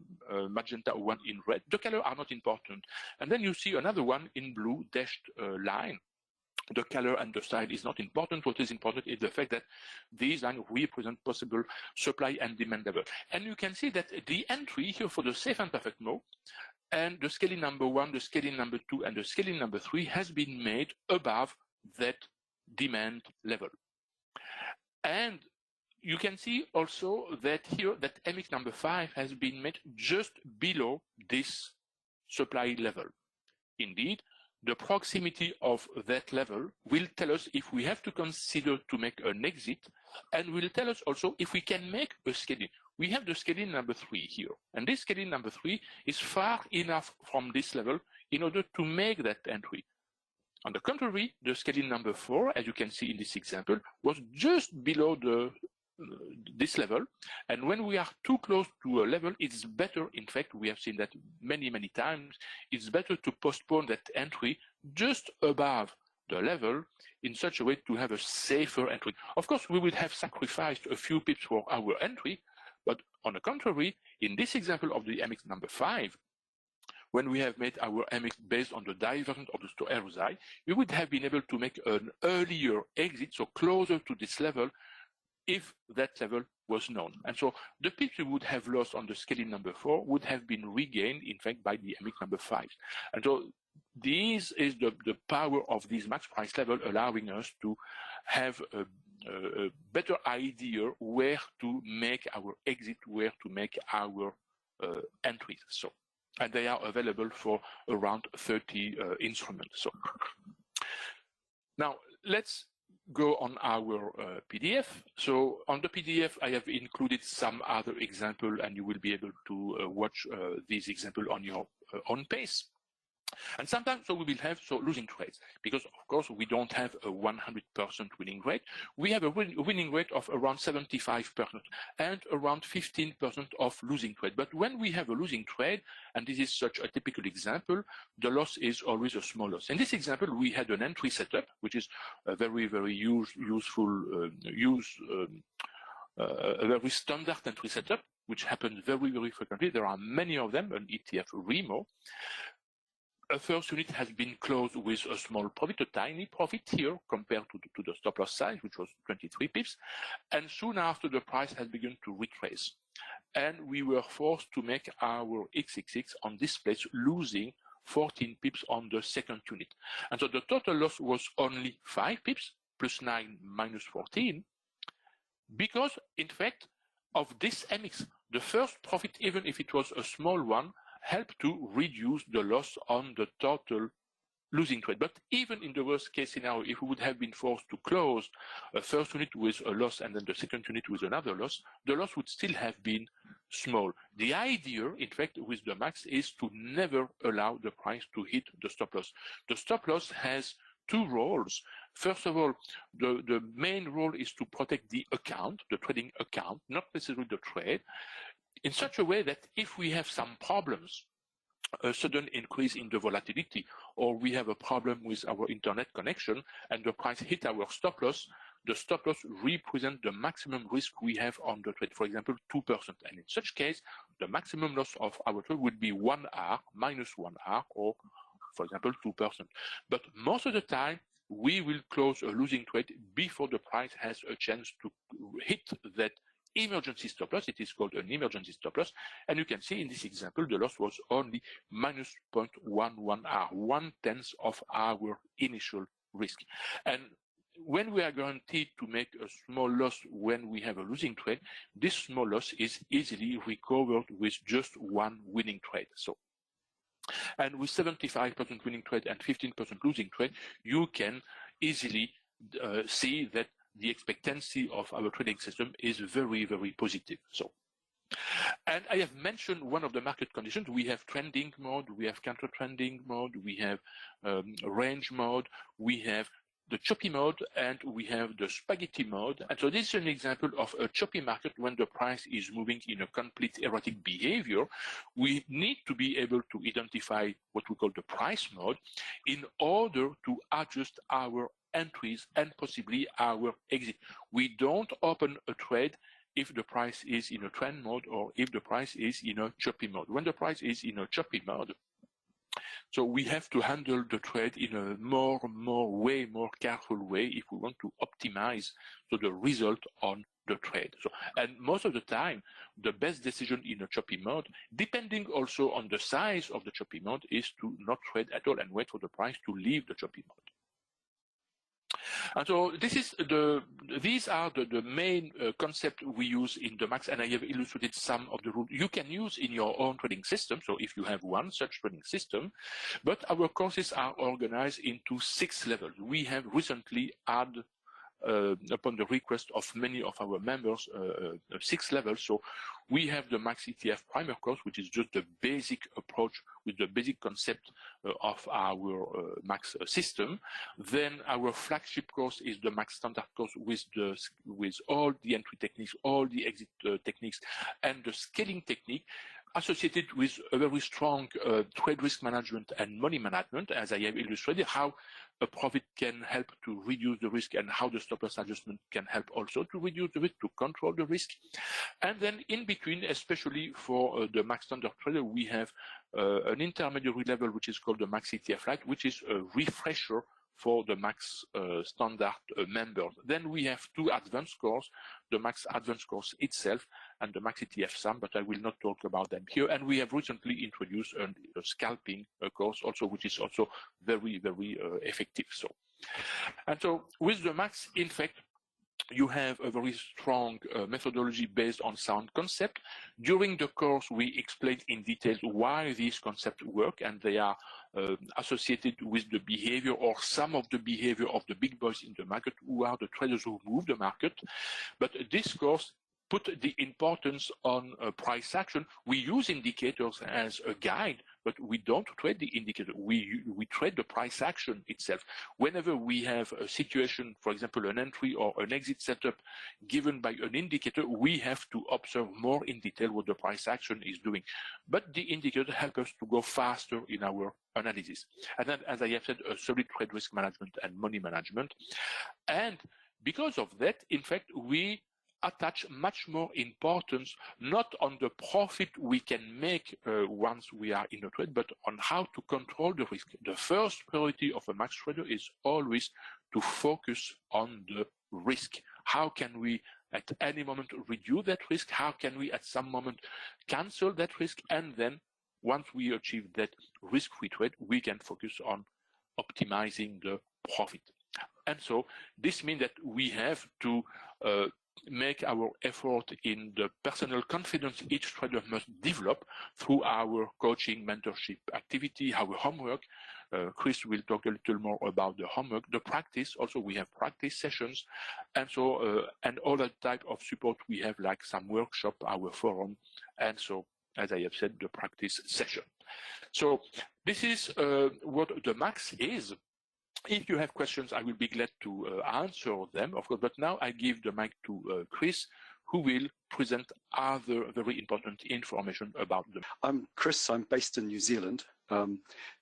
magenta, one in red. The colors are not important. And then you see another one in blue dashed line. The color and the style is not important. What is important is the fact that these lines represent possible supply and demand level. And you can see that the entry here for the safe and perfect mode and the scaling number 1, the scaling number 2, and the scaling number 3 has been made above that demand level. And you can see also that here that MX number 5 has been made just below this supply level. Indeed, the proximity of that level will tell us if we have to consider to make an exit, and will tell us also if we can make a scaling. We have the scaling number 3 here, and this scaling number 3 is far enough from this level in order to make that entry. On the contrary, the scaling number 4, as you can see in this example, was just below this level, and when we are too close to a level, it's better, in fact, we have seen that many, many times, it's better to postpone that entry just above the level in such a way to have a safer entry. Of course, we would have sacrificed a few pips for our entry, but on the contrary, in this example of the MX number 5, when we have made our MX based on the divergence of the Stochastic RSI, we would have been able to make an earlier exit, so closer to this level, if that level was known. And so the pips we would have lost on the scaling number 4 would have been regained, in fact, by the MX number 5. And so this is the power of this max price level, allowing us to have a better idea where to make our exit, where to make our entries. So, and they are available for around 30 instruments. So now let's go on our PDF. So on the PDF, I have included some other example, and you will be able to watch this example on your own pace. And sometimes so we will have losing trades, because of course we don't have a 100% winning rate. We have a winning rate of around 75% and around 15% of losing trade. But when we have a losing trade, and this is such a typical example, the loss is always a small loss. In this example, we had an entry setup, which is a very, very useful a very standard entry setup, which happens very, very frequently. There are many of them, an ETF REMO. A first unit has been closed with a small profit, a tiny profit here compared to the stop loss size, which was 23 pips. And soon after, the price has begun to retrace. And we were forced to make our XXX on this place, losing 14 pips on the second unit. And so the total loss was only 5 pips, plus 9 minus 14, because in fact of this MX, the first profit, even if it was a small one, help to reduce the loss on the total losing trade. But even in the worst case scenario, if we would have been forced to close a first unit with a loss and then the second unit with another loss, the loss would still have been small. The idea, in fact, with the max is to never allow the price to hit the stop loss. The stop loss has two roles. First of all, the main role is to protect the account, the trading account, not necessarily the trade, in such a way that if we have some problems, a sudden increase in the volatility, or we have a problem with our internet connection and the price hit our stop loss, the stop loss represents the maximum risk we have on the trade, for example, 2%. And in such case, the maximum loss of our trade would be 1 R, minus 1 R, or for example, 2%. But most of the time, we will close a losing trade before the price has a chance to hit that emergency stop loss. It is called an emergency stop loss. And you can see in this example, the loss was only minus 0.11 R, 1/10 of our initial risk. And when we are guaranteed to make a small loss when we have a losing trade, this small loss is easily recovered with just one winning trade. So, and with 75% winning trade and 15% losing trade, you can easily see that the expectancy of our trading system is very, very positive. So, and I have mentioned one of the market conditions. We have trending mode, we have counter trending mode, we have range mode, we have the choppy mode, and we have the spaghetti mode. And so this is an example of a choppy market when the price is moving in a complete erratic behavior. We need to be able to identify what we call the price mode in order to adjust our entries and possibly our exit. We don't open a trade if the price is in a trend mode or if the price is in a choppy mode. When the price is in a choppy mode, so we have to handle the trade in a way more careful way if we want to optimize the result on the trade. So, and most of the time, the best decision in a choppy mode, depending also on the size of the choppy mode, is to not trade at all and wait for the price to leave the choppy mode. And so these are the main concepts we use in the MAX, and I have illustrated some of the rules you can use in your own trading system, so if you have one such trading system. But our courses are organized into 6 levels. We have recently added, upon the request of many of our members, 6 levels. So we have the Max ETF primer course, which is just the basic approach with the basic concept of our Max system. Then our flagship course is the Max standard course with all the entry techniques, all the exit techniques, and the scaling technique, associated with a very strong trade risk management and money management, as I have illustrated, how a profit can help to reduce the risk and how the stop loss adjustment can help also to reduce the risk, to control the risk. And then in between, especially for the Max Standard Trader, we have an intermediary level, which is called the Max ETF Lite, which is a refresher for the Max standard members. Then we have two advanced courses, the Max Advanced course itself and the Max ETF SAM, but I will not talk about them here. And we have recently introduced a scalping course also, which is also very, very effective. And so with the Max, in fact, you have a very strong methodology based on sound concept. During the course, we explain in detail why these concepts work, and they are associated with the behavior or some of the behavior of the big boys in the market, who are the traders who move the market. But this course put the importance on price action. We use indicators as a guide, but we don't trade the indicator. We trade the price action itself. Whenever we have a situation, for example, an entry or an exit setup given by an indicator, we have to observe more in detail what the price action is doing. But the indicator helps us to go faster in our analysis. And then, as I have said, a solid trade risk management and money management. And because of that, in fact, we attach much more importance not on the profit we can make once we are in a trade, but on how to control the risk. The first priority of a max trader is always to focus on the risk. How can we at any moment reduce that risk? How can we at some moment cancel that risk? And then once we achieve that risk-free trade, we can focus on optimizing the profit. And so this means that we have to make our effort in the personal confidence each trader must develop through our coaching, mentorship activity, our homework. Chris will talk a little more about the homework, the practice. Also, we have practice sessions, and so and all that type of support we have, like some workshop, our forum, and so, as I have said, the practice session. So this is what the Max is. If you have questions, I will be glad to answer them, of course. But now I give the mic to Chris, who will present other very important information about them. I'm Chris. I'm based in New Zealand, and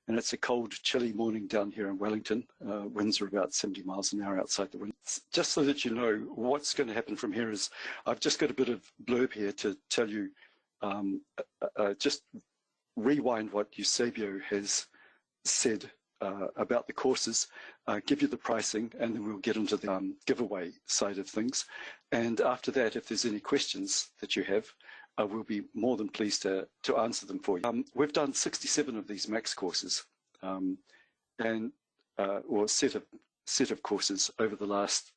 it's a cold, chilly morning down here in Wellington. Winds are about 70 miles an hour outside the wind. Just so that you know, what's going to happen from here is I've just got a bit of blurb here to tell you, just rewind what Eusebio has said about the courses, give you the pricing, and then we'll get into the giveaway side of things. And after that, if there's any questions that you have, we'll be more than pleased to answer them for you. We've done 67 of these Max courses, and or set of courses over the last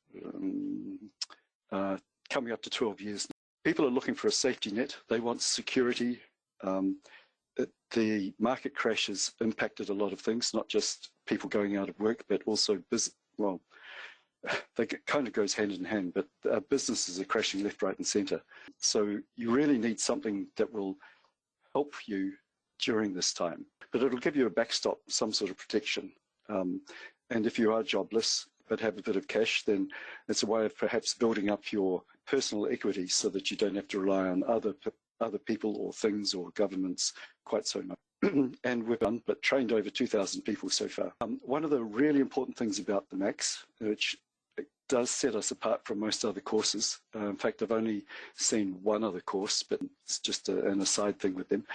coming up to 12 years. People are looking for a safety net. They want security. The market crash has impacted a lot of things, not just people going out of work, but also well, they kind of goes hand in hand, but businesses are crashing left, right, and center. So you really need something that will help you during this time, but it'll give you a backstop, some sort of protection. And if you are jobless but have a bit of cash, then it's a way of perhaps building up your personal equity so that you don't have to rely on other people or things or governments quite so much. And we've done, but trained over 2,000 people so far. One of the really important things about the Max, which does set us apart from most other courses, in fact, I've only seen one other course, but it's just an aside thing with them,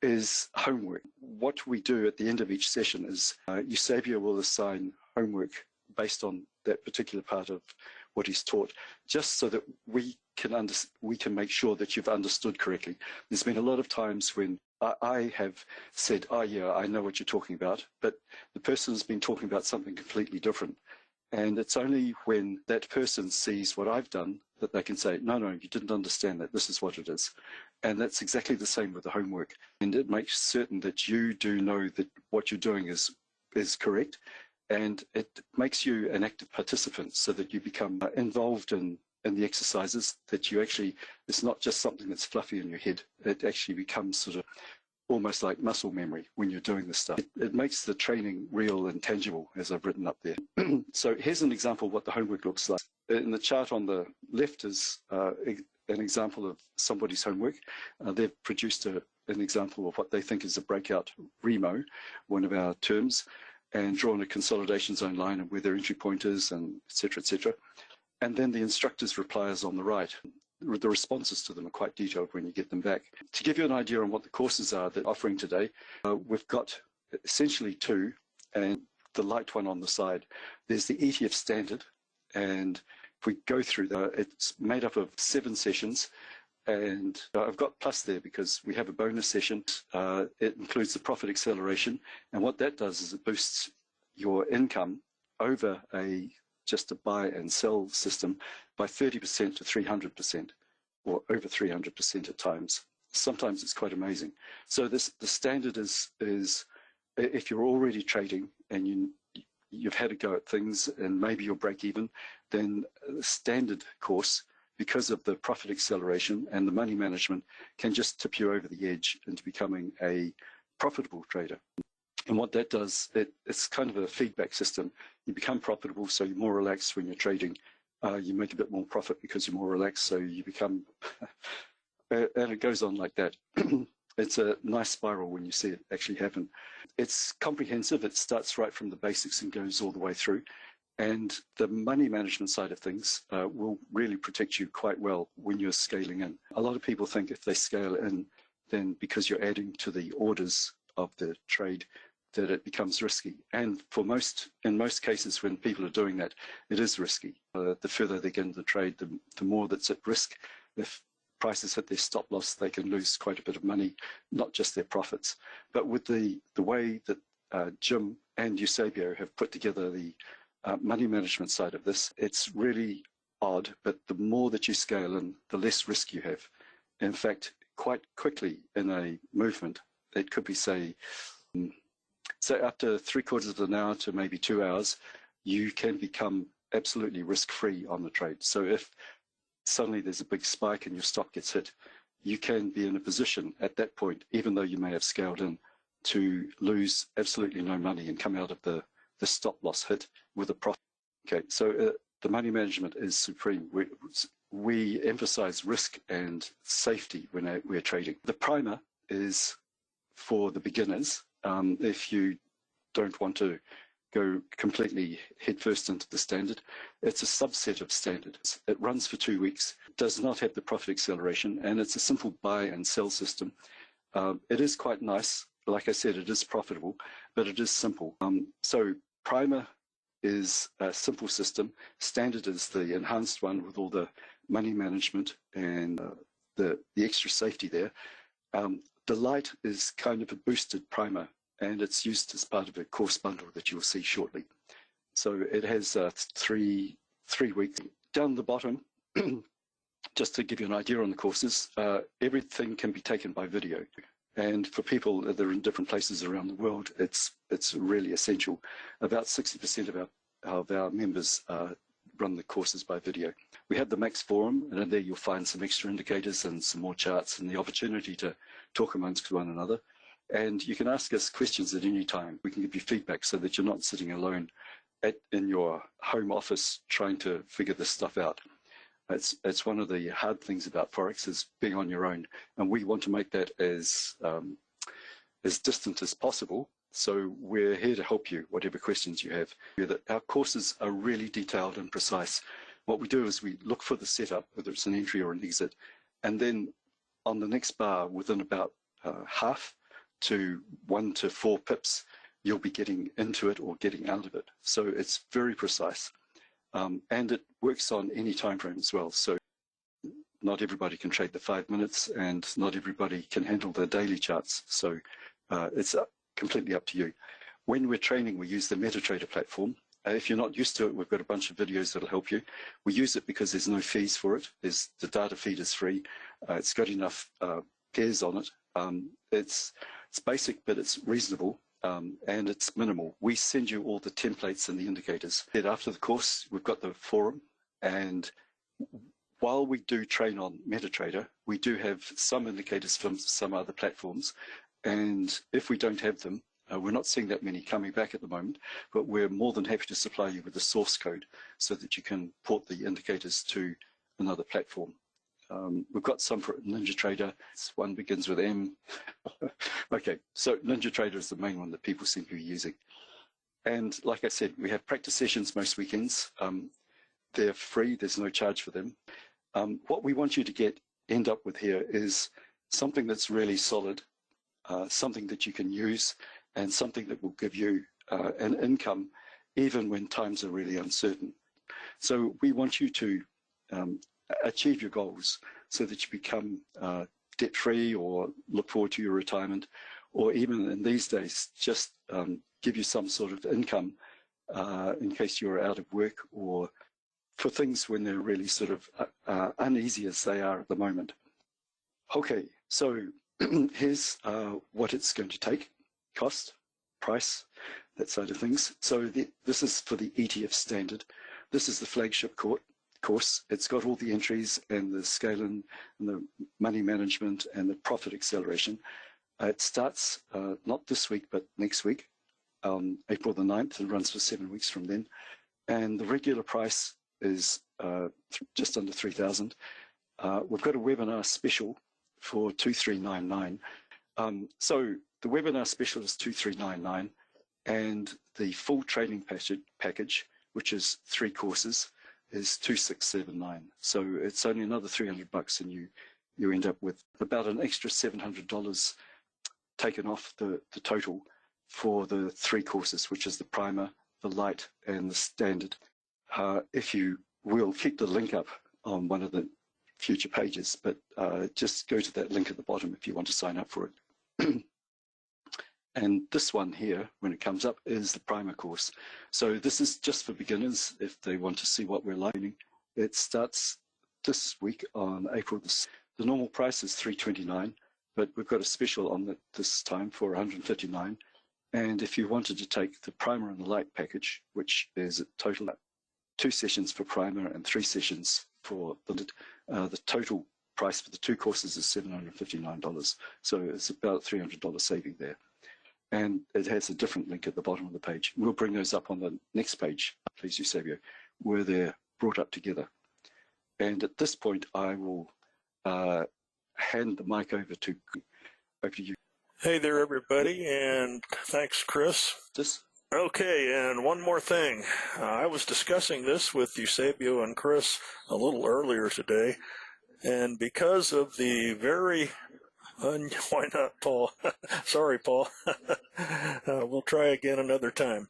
is homework. What we do at the end of each session is Eusebio will assign homework based on that particular part of what he's taught, just so that we can make sure that you've understood correctly. There's been a lot of times when I have said, oh yeah, I know what you're talking about, but the person has been talking about something completely different. And it's only when that person sees what I've done that they can say, no, you didn't understand that, this is what it is. And that's exactly the same with the homework. And it makes certain that you do know that what you're doing is correct. And it makes you an active participant so that you become involved in the exercises, that you actually, it's not just something that's fluffy in your head. It actually becomes sort of almost like muscle memory when you're doing this stuff. It makes the training real and tangible, as I've written up there. So here's an example of what the homework looks like. In the chart on the left is an example of somebody's homework. They've produced an example of what they think is a breakout REMO, one of our terms, and drawn a consolidation zone line and where their entry point is, and et cetera, et cetera. And then the instructor's reply is on the right. The responses to them are quite detailed when you get them back. To give you an idea on what the courses are that we're offering today, we've got essentially two, and the light one on the side. There's the ETF standard, and if we go through that, it's made up of 7 sessions. And I've got plus there because we have a bonus session. It includes the profit acceleration. And what that does is it boosts your income over just a buy and sell system by 30% to 300%, or over 300% at times. Sometimes it's quite amazing. So the standard is if you're already trading and you've had a go at things and maybe you'll break even, then the standard course, because of the profit acceleration and the money management, can just tip you over the edge into becoming a profitable trader. And what that does, it's kind of a feedback system. You become profitable, so you're more relaxed when you're trading. You make a bit more profit because you're more relaxed, so you become, and it goes on like that. It's a nice spiral when you see it actually happen. It's comprehensive. It starts right from the basics and goes all the way through. And the money management side of things will really protect you quite well when you're scaling in. A lot of people think if they scale in, then because you're adding to the orders of the trade, that it becomes risky. And in most cases, when people are doing that, it is risky. The further they get into the trade, the more that's at risk. If prices hit their stop loss, they can lose quite a bit of money, not just their profits. But with the way that Jim and Eusebio have put together the money management side of this, it's really odd, but the more that you scale in, the less risk you have. In fact, quite quickly in a movement, it could be, say after 3/4 of an hour to maybe 2 hours, you can become absolutely risk-free on the trade. So if suddenly there's a big spike and your stock gets hit, you can be in a position at that point, even though you may have scaled in, to lose absolutely no money and come out of the stop loss hit with a profit. Okay, so the money management is supreme. We emphasize risk and safety when we're trading. The primer is for the beginners. If you don't want to go completely headfirst into the standard, it's a subset of standards. It runs for 2 weeks, does not have the profit acceleration, and it's a simple buy and sell system. It is quite nice. Like I said, it is profitable, but it is simple. So primer is a simple system. Standard is the enhanced one with all the money management and the extra safety there. The light is kind of a boosted primer, and it's used as part of a course bundle that you'll see shortly. So it has 3 weeks. Down the bottom, just to give you an idea on the courses, everything can be taken by video. And for people that are in different places around the world, it's really essential. About 60% of our members run the courses by video. We have the Max Forum, and in there you'll find some extra indicators and some more charts and the opportunity to talk amongst one another. And you can ask us questions at any time. We can give you feedback so that you're not sitting alone in your home office trying to figure this stuff out. It's one of the hard things about Forex, is being on your own. And we want to make that as distant as possible. So we're here to help you, whatever questions you have. Our courses are really detailed and precise. What we do is we look for the setup, whether it's an entry or an exit, and then on the next bar, within about half to 1 to 4 pips, you'll be getting into it or getting out of it. So it's very precise. And it works on any time frame as well. So not everybody can trade the 5 minutes, and not everybody can handle the daily charts. So it's completely up to you. When we're training, we use the MetaTrader platform. If you're not used to it, we've got a bunch of videos that'll help you. We use it because there's no fees for it. The data feed is free. It's got enough pairs on it. It's basic, but it's reasonable. And it's minimal. We send you all the templates and the indicators. Then after the course, we've got the forum, and while we do train on MetaTrader, we do have some indicators from some other platforms, and if we don't have them, we're not seeing that many coming back at the moment, but we're more than happy to supply you with the source code so that you can port the indicators to another platform. We've got some for NinjaTrader. One begins with M. Okay, so NinjaTrader is the main one that people seem to be using. And like I said, we have practice sessions most weekends. They're free, there's no charge for them. What we want you to end up with here is something that's really solid, something that you can use, and something that will give you an income even when times are really uncertain. So we want you to achieve your goals so that you become debt-free or look forward to your retirement, or even in these days, just give you some sort of income in case you're out of work or for things when they're really sort of uneasy as they are at the moment. Okay, so here's what it's going to take, cost, price, that side of things. So this is for the ETF standard. This is the flagship course. It's got all the entries and the scaling and the money management and the profit acceleration. It starts not this week, but next week, April the 9th, and runs for 7 weeks from then. And the regular price is just under 3,000. We've got a webinar special for 2,399. So the webinar special is 2,399, and the full training package, which is 3 courses, is 2,679. So it's only another $300, and you end up with about an extra $700 taken off the total for the 3 courses, which is the primer, the light, and the standard. If you will keep the link up on one of the future pages, but just go to that link at the bottom if you want to sign up for it. And this one here, when it comes up, is the primer course. So this is just for beginners if they want to see what we're learning. It starts this week on April. The normal price is $329, but we've got a special on this time for $159. And if you wanted to take the primer and the light package, which is a total 2 sessions for primer and 3 sessions for the total price for the 2 courses is $759. So it's about $300 saving there. And it has a different link at the bottom of the page. We'll bring those up on the next page, please, Eusebio, where they're brought up together. And at this point, I will hand the mic over to you. Hey there, everybody, and thanks, Chris. Okay, and one more thing. I was discussing this with Eusebio and Chris a little earlier today, and because of the very why not, Paul? Sorry, Paul. We'll try again another time.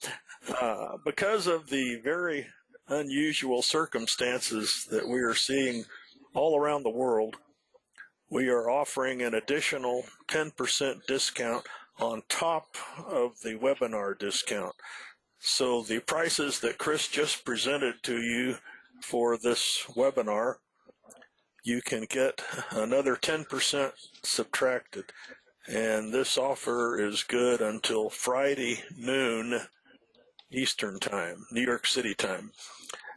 Because of the very unusual circumstances that we are seeing all around the world, we are offering an additional 10% discount on top of the webinar discount. So the prices that Chris just presented to you for this webinar, you can get another 10% subtracted. And this offer is good until Friday noon Eastern time, New York City time.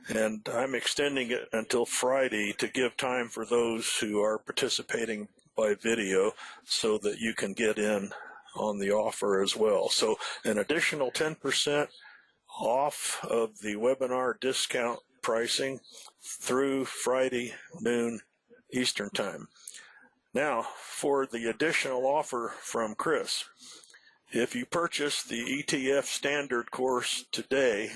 And I'm extending it until Friday to give time for those who are participating by video so that you can get in on the offer as well. So an additional 10% off of the webinar discount pricing through Friday noon Eastern time. Now, for the additional offer from Chris, if you purchase the ETF standard course today,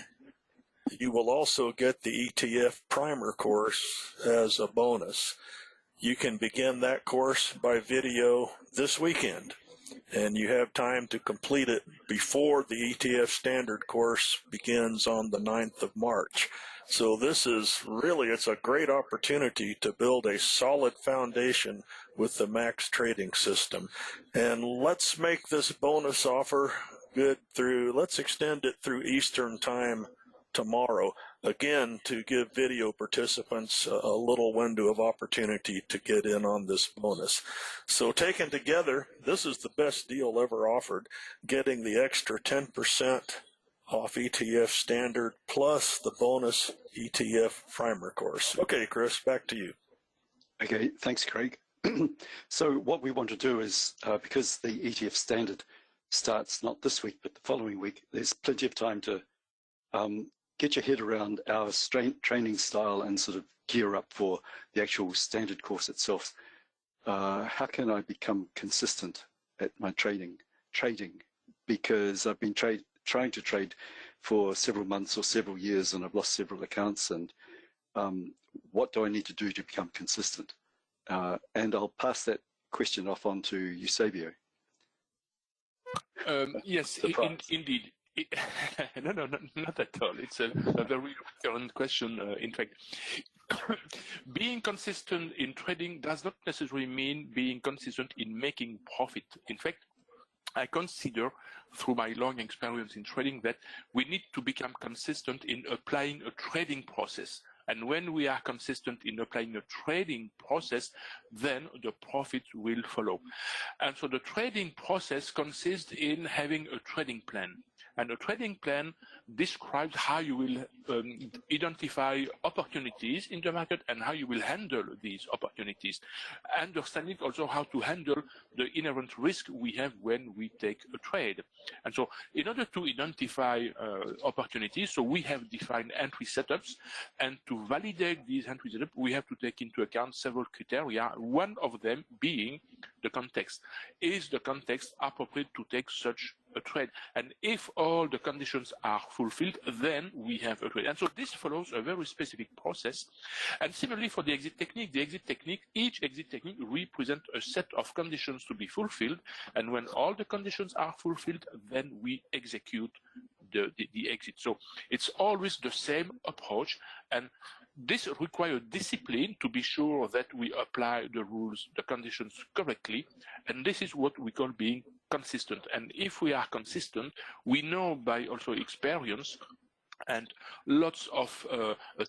you will also get the ETF primer course as a bonus. You can begin that course by video this weekend, and you have time to complete it before the ETF standard course begins on the 9th of March. So this is really, it's a great opportunity to build a solid foundation with the Max Trading System. And let's make this bonus offer good through, let's extend it through Eastern time tomorrow, again, to give video participants a little window of opportunity to get in on this bonus. So taken together, this is the best deal ever offered, getting the extra 10% off ETF standard plus the bonus ETF primer course. Okay, Chris, back to you. Okay, thanks, Craig. So what we want to do is, because the ETF standard starts not this week, but the following week, there's plenty of time to get your head around our training style and sort of gear up for the actual standard course itself. How can I become consistent at my trading? Because I've been trying to trade for several months or several years, and I've lost several accounts, and what do I need to do to become consistent? And I'll pass that question off on to Eusebio. Yes, indeed. No, not at all. It's a very recurrent question, in fact. Being consistent in trading does not necessarily mean being consistent in making profit. In fact, I consider, through my long experience in trading, that we need to become consistent in applying a trading process. And when we are consistent in applying a trading process, then the profit will follow. And so the trading process consists in having a trading plan. And a trading plan describes how you will identify opportunities in the market and how you will handle these opportunities. Understanding also how to handle the inherent risk we have when we take a trade. And so in order to identify opportunities, so we have defined entry setups, and to validate these entry setups, we have to take into account several criteria, one of them being the context. Is the context appropriate to take such a trade? And if all the conditions are fulfilled, then we have a trade. And so this follows a very specific process. And similarly for the exit technique, each exit technique represents a set of conditions to be fulfilled. And when all the conditions are fulfilled, then we execute the exit. So it's always the same approach, and this requires discipline to be sure that we apply the rules, the conditions correctly, and this is what we call being consistent. And if we are consistent, we know by also experience and lots of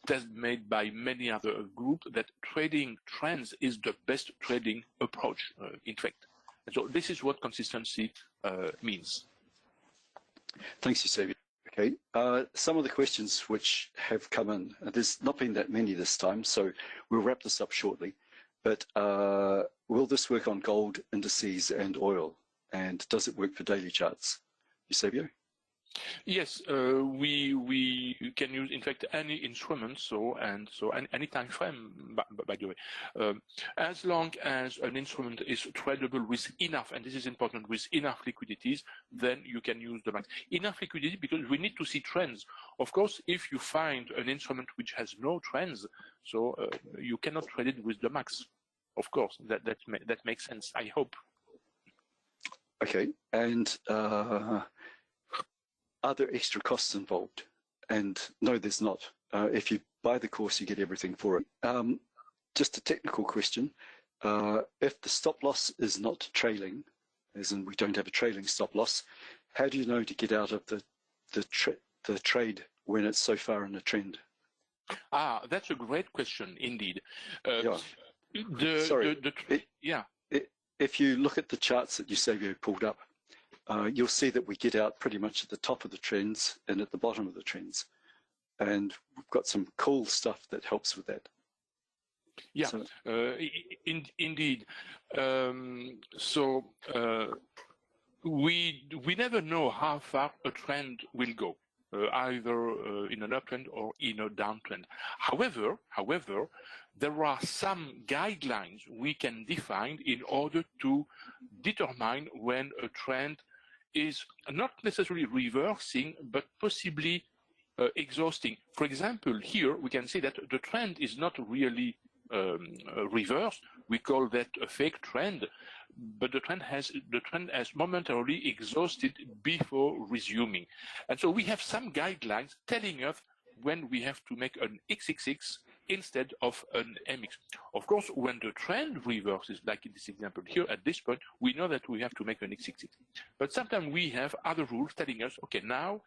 tests made by many other groups that trading trends is the best trading approach, in fact. And so this is what consistency means. Thanks, Eusebio. Okay, some of the questions which have come in, there's not been that many this time, so we'll wrap this up shortly. But will this work on gold, indices, and oil? And does it work for daily charts? Eusebio? Yes, we can use, in fact, any instrument, any time frame, by the way, as long as an instrument is tradable with enough, and this is important, with enough liquidities, then you can use the max. Enough liquidity, because we need to see trends. Of course, if you find an instrument which has no trends, so you cannot trade it with the max. Of course, that makes sense, I hope. Okay, and are there extra costs involved? And no, there's not. If you buy the course, you get everything for it. Just a technical question. If the stop loss is not trailing, as in we don't have a trailing stop loss, how do you know to get out of the trade when it's so far in the trend? That's a great question indeed. If you look at the charts that Eusebio pulled up, you'll see that we get out pretty much at the top of the trends and at the bottom of the trends. And we've got some cool stuff that helps with that. Yeah, so, indeed. We never know how far a trend will go, either in an uptrend or in a downtrend. However, there are some guidelines we can define in order to determine when a trend is not necessarily reversing, but possibly exhausting. For example, here we can say that the trend is not really reversed. We call that a fake trend, but the trend has momentarily exhausted before resuming. And so we have some guidelines telling us when we have to make an XXX instead of an MX. Of course, when the trend reverses, like in this example here, at this point, we know that we have to make an XXX. But sometimes we have other rules telling us, okay, now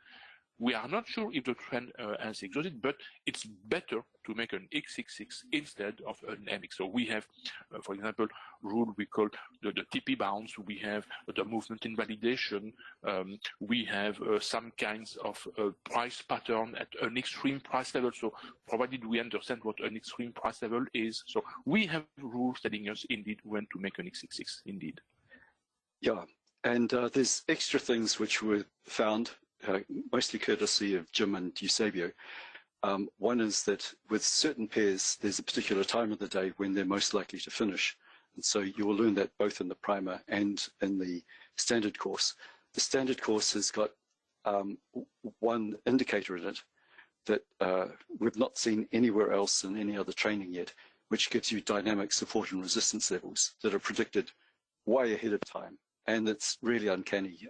we are not sure if the trend has exhausted, but it's better to make an XXX instead of an MX. So we have, for example, rule we call the TP bounce. We have the movement invalidation. We have some kinds of price pattern at an extreme price level. So provided we understand what an extreme price level is. So we have rules telling us indeed when to make an XXX indeed. Yeah, and there's extra things which were found, mostly courtesy of Jim and Eusebio. One is that with certain pairs, there's a particular time of the day when they're most likely to finish. And so you will learn that both in the primer and in the standard course. The standard course has got one indicator in it that we've not seen anywhere else in any other training yet, which gives you dynamic support and resistance levels that are predicted way ahead of time. And it's really uncanny.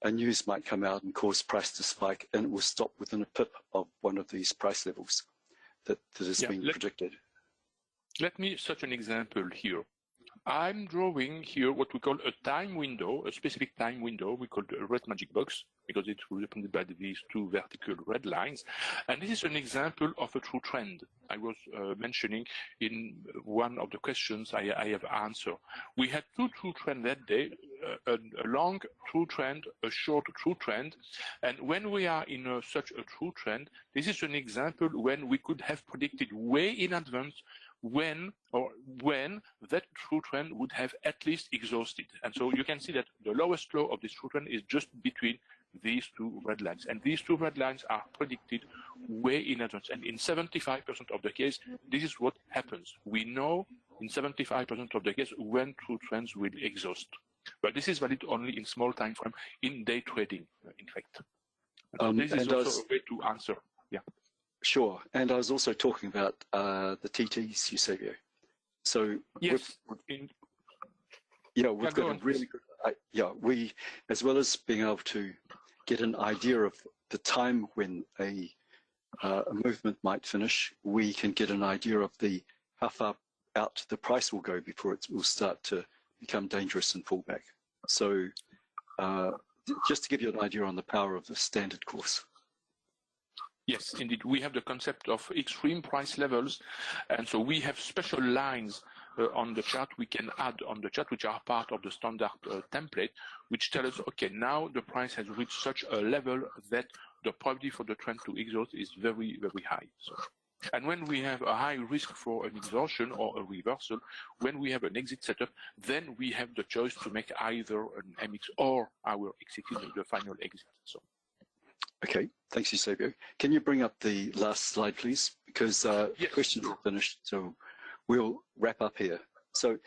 a news might come out and cause price to spike, and it will stop within a pip of one of these price levels that has been predicted. Let me set an example here. I'm drawing here what we call a time window, a specific time window. We call the red magic box because it's represented by these two vertical red lines. And this is an example of a true trend I was mentioning in one of the questions I have answered. We had two true trends that day, a long true trend, a short true trend. And when we are in such a true trend, this is an example when we could have predicted way in advance when that true trend would have at least exhausted. And so you can see that the lowest low of this true trend is just between these two red lines. And these two red lines are predicted way in advance. And in 75% of the case, this is what happens. We know in 75% of the case when true trends will exhaust. But this is valid only in small time frame, in day trading, in fact. So this is also a way to answer. Yeah. Sure, and I was also talking about the TTs, Eusebio. So yes, we've got a really good, we, as well as being able to get an idea of the time when a movement might finish, we can get an idea of how far out the price will go before it will start to become dangerous and pull back. So just to give you an idea on the power of the standard course. Yes, indeed. We have the concept of extreme price levels. And so we have special lines on the chart we can add on the chart, which are part of the standard template, which tell us, okay, now the price has reached such a level that the probability for the trend to exhaust is very, very high. So, and when we have a high risk for an exhaustion or a reversal, when we have an exit setup, then we have the choice to make either an MX or our execution, the final exit. So. Okay, thanks, Eusebio. Can you bring up the last slide, please? Because yes. Questions are finished, so we'll wrap up here. So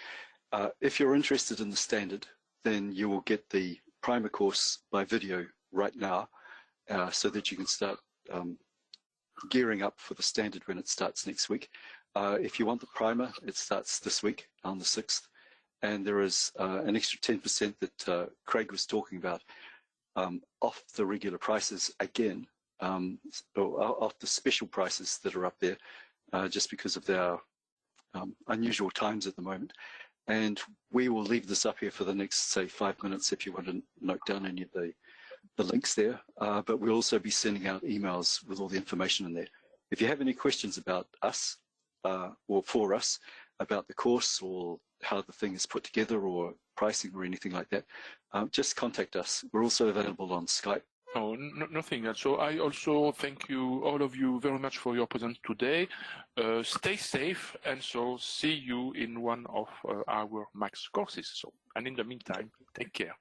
if you're interested in the standard, then you will get the primer course by video right now so that you can start gearing up for the standard when it starts next week. If you want the primer, it starts this week on the 6th. And there is an extra 10% that Craig was talking about. Off the regular prices again, or off the special prices that are up there, just because of their unusual times at the moment. And we will leave this up here for the next, say, 5 minutes if you want to note down any of the links there. But we'll also be sending out emails with all the information in there. If you have any questions about us or for us, about the course or how the thing is put together or pricing or anything like that, just contact us. We're also available on Skype. No, nothing. So I also thank you, all of you, very much for your presence today. Stay safe, and so see you in one of our Max courses. So, and in the meantime, take care.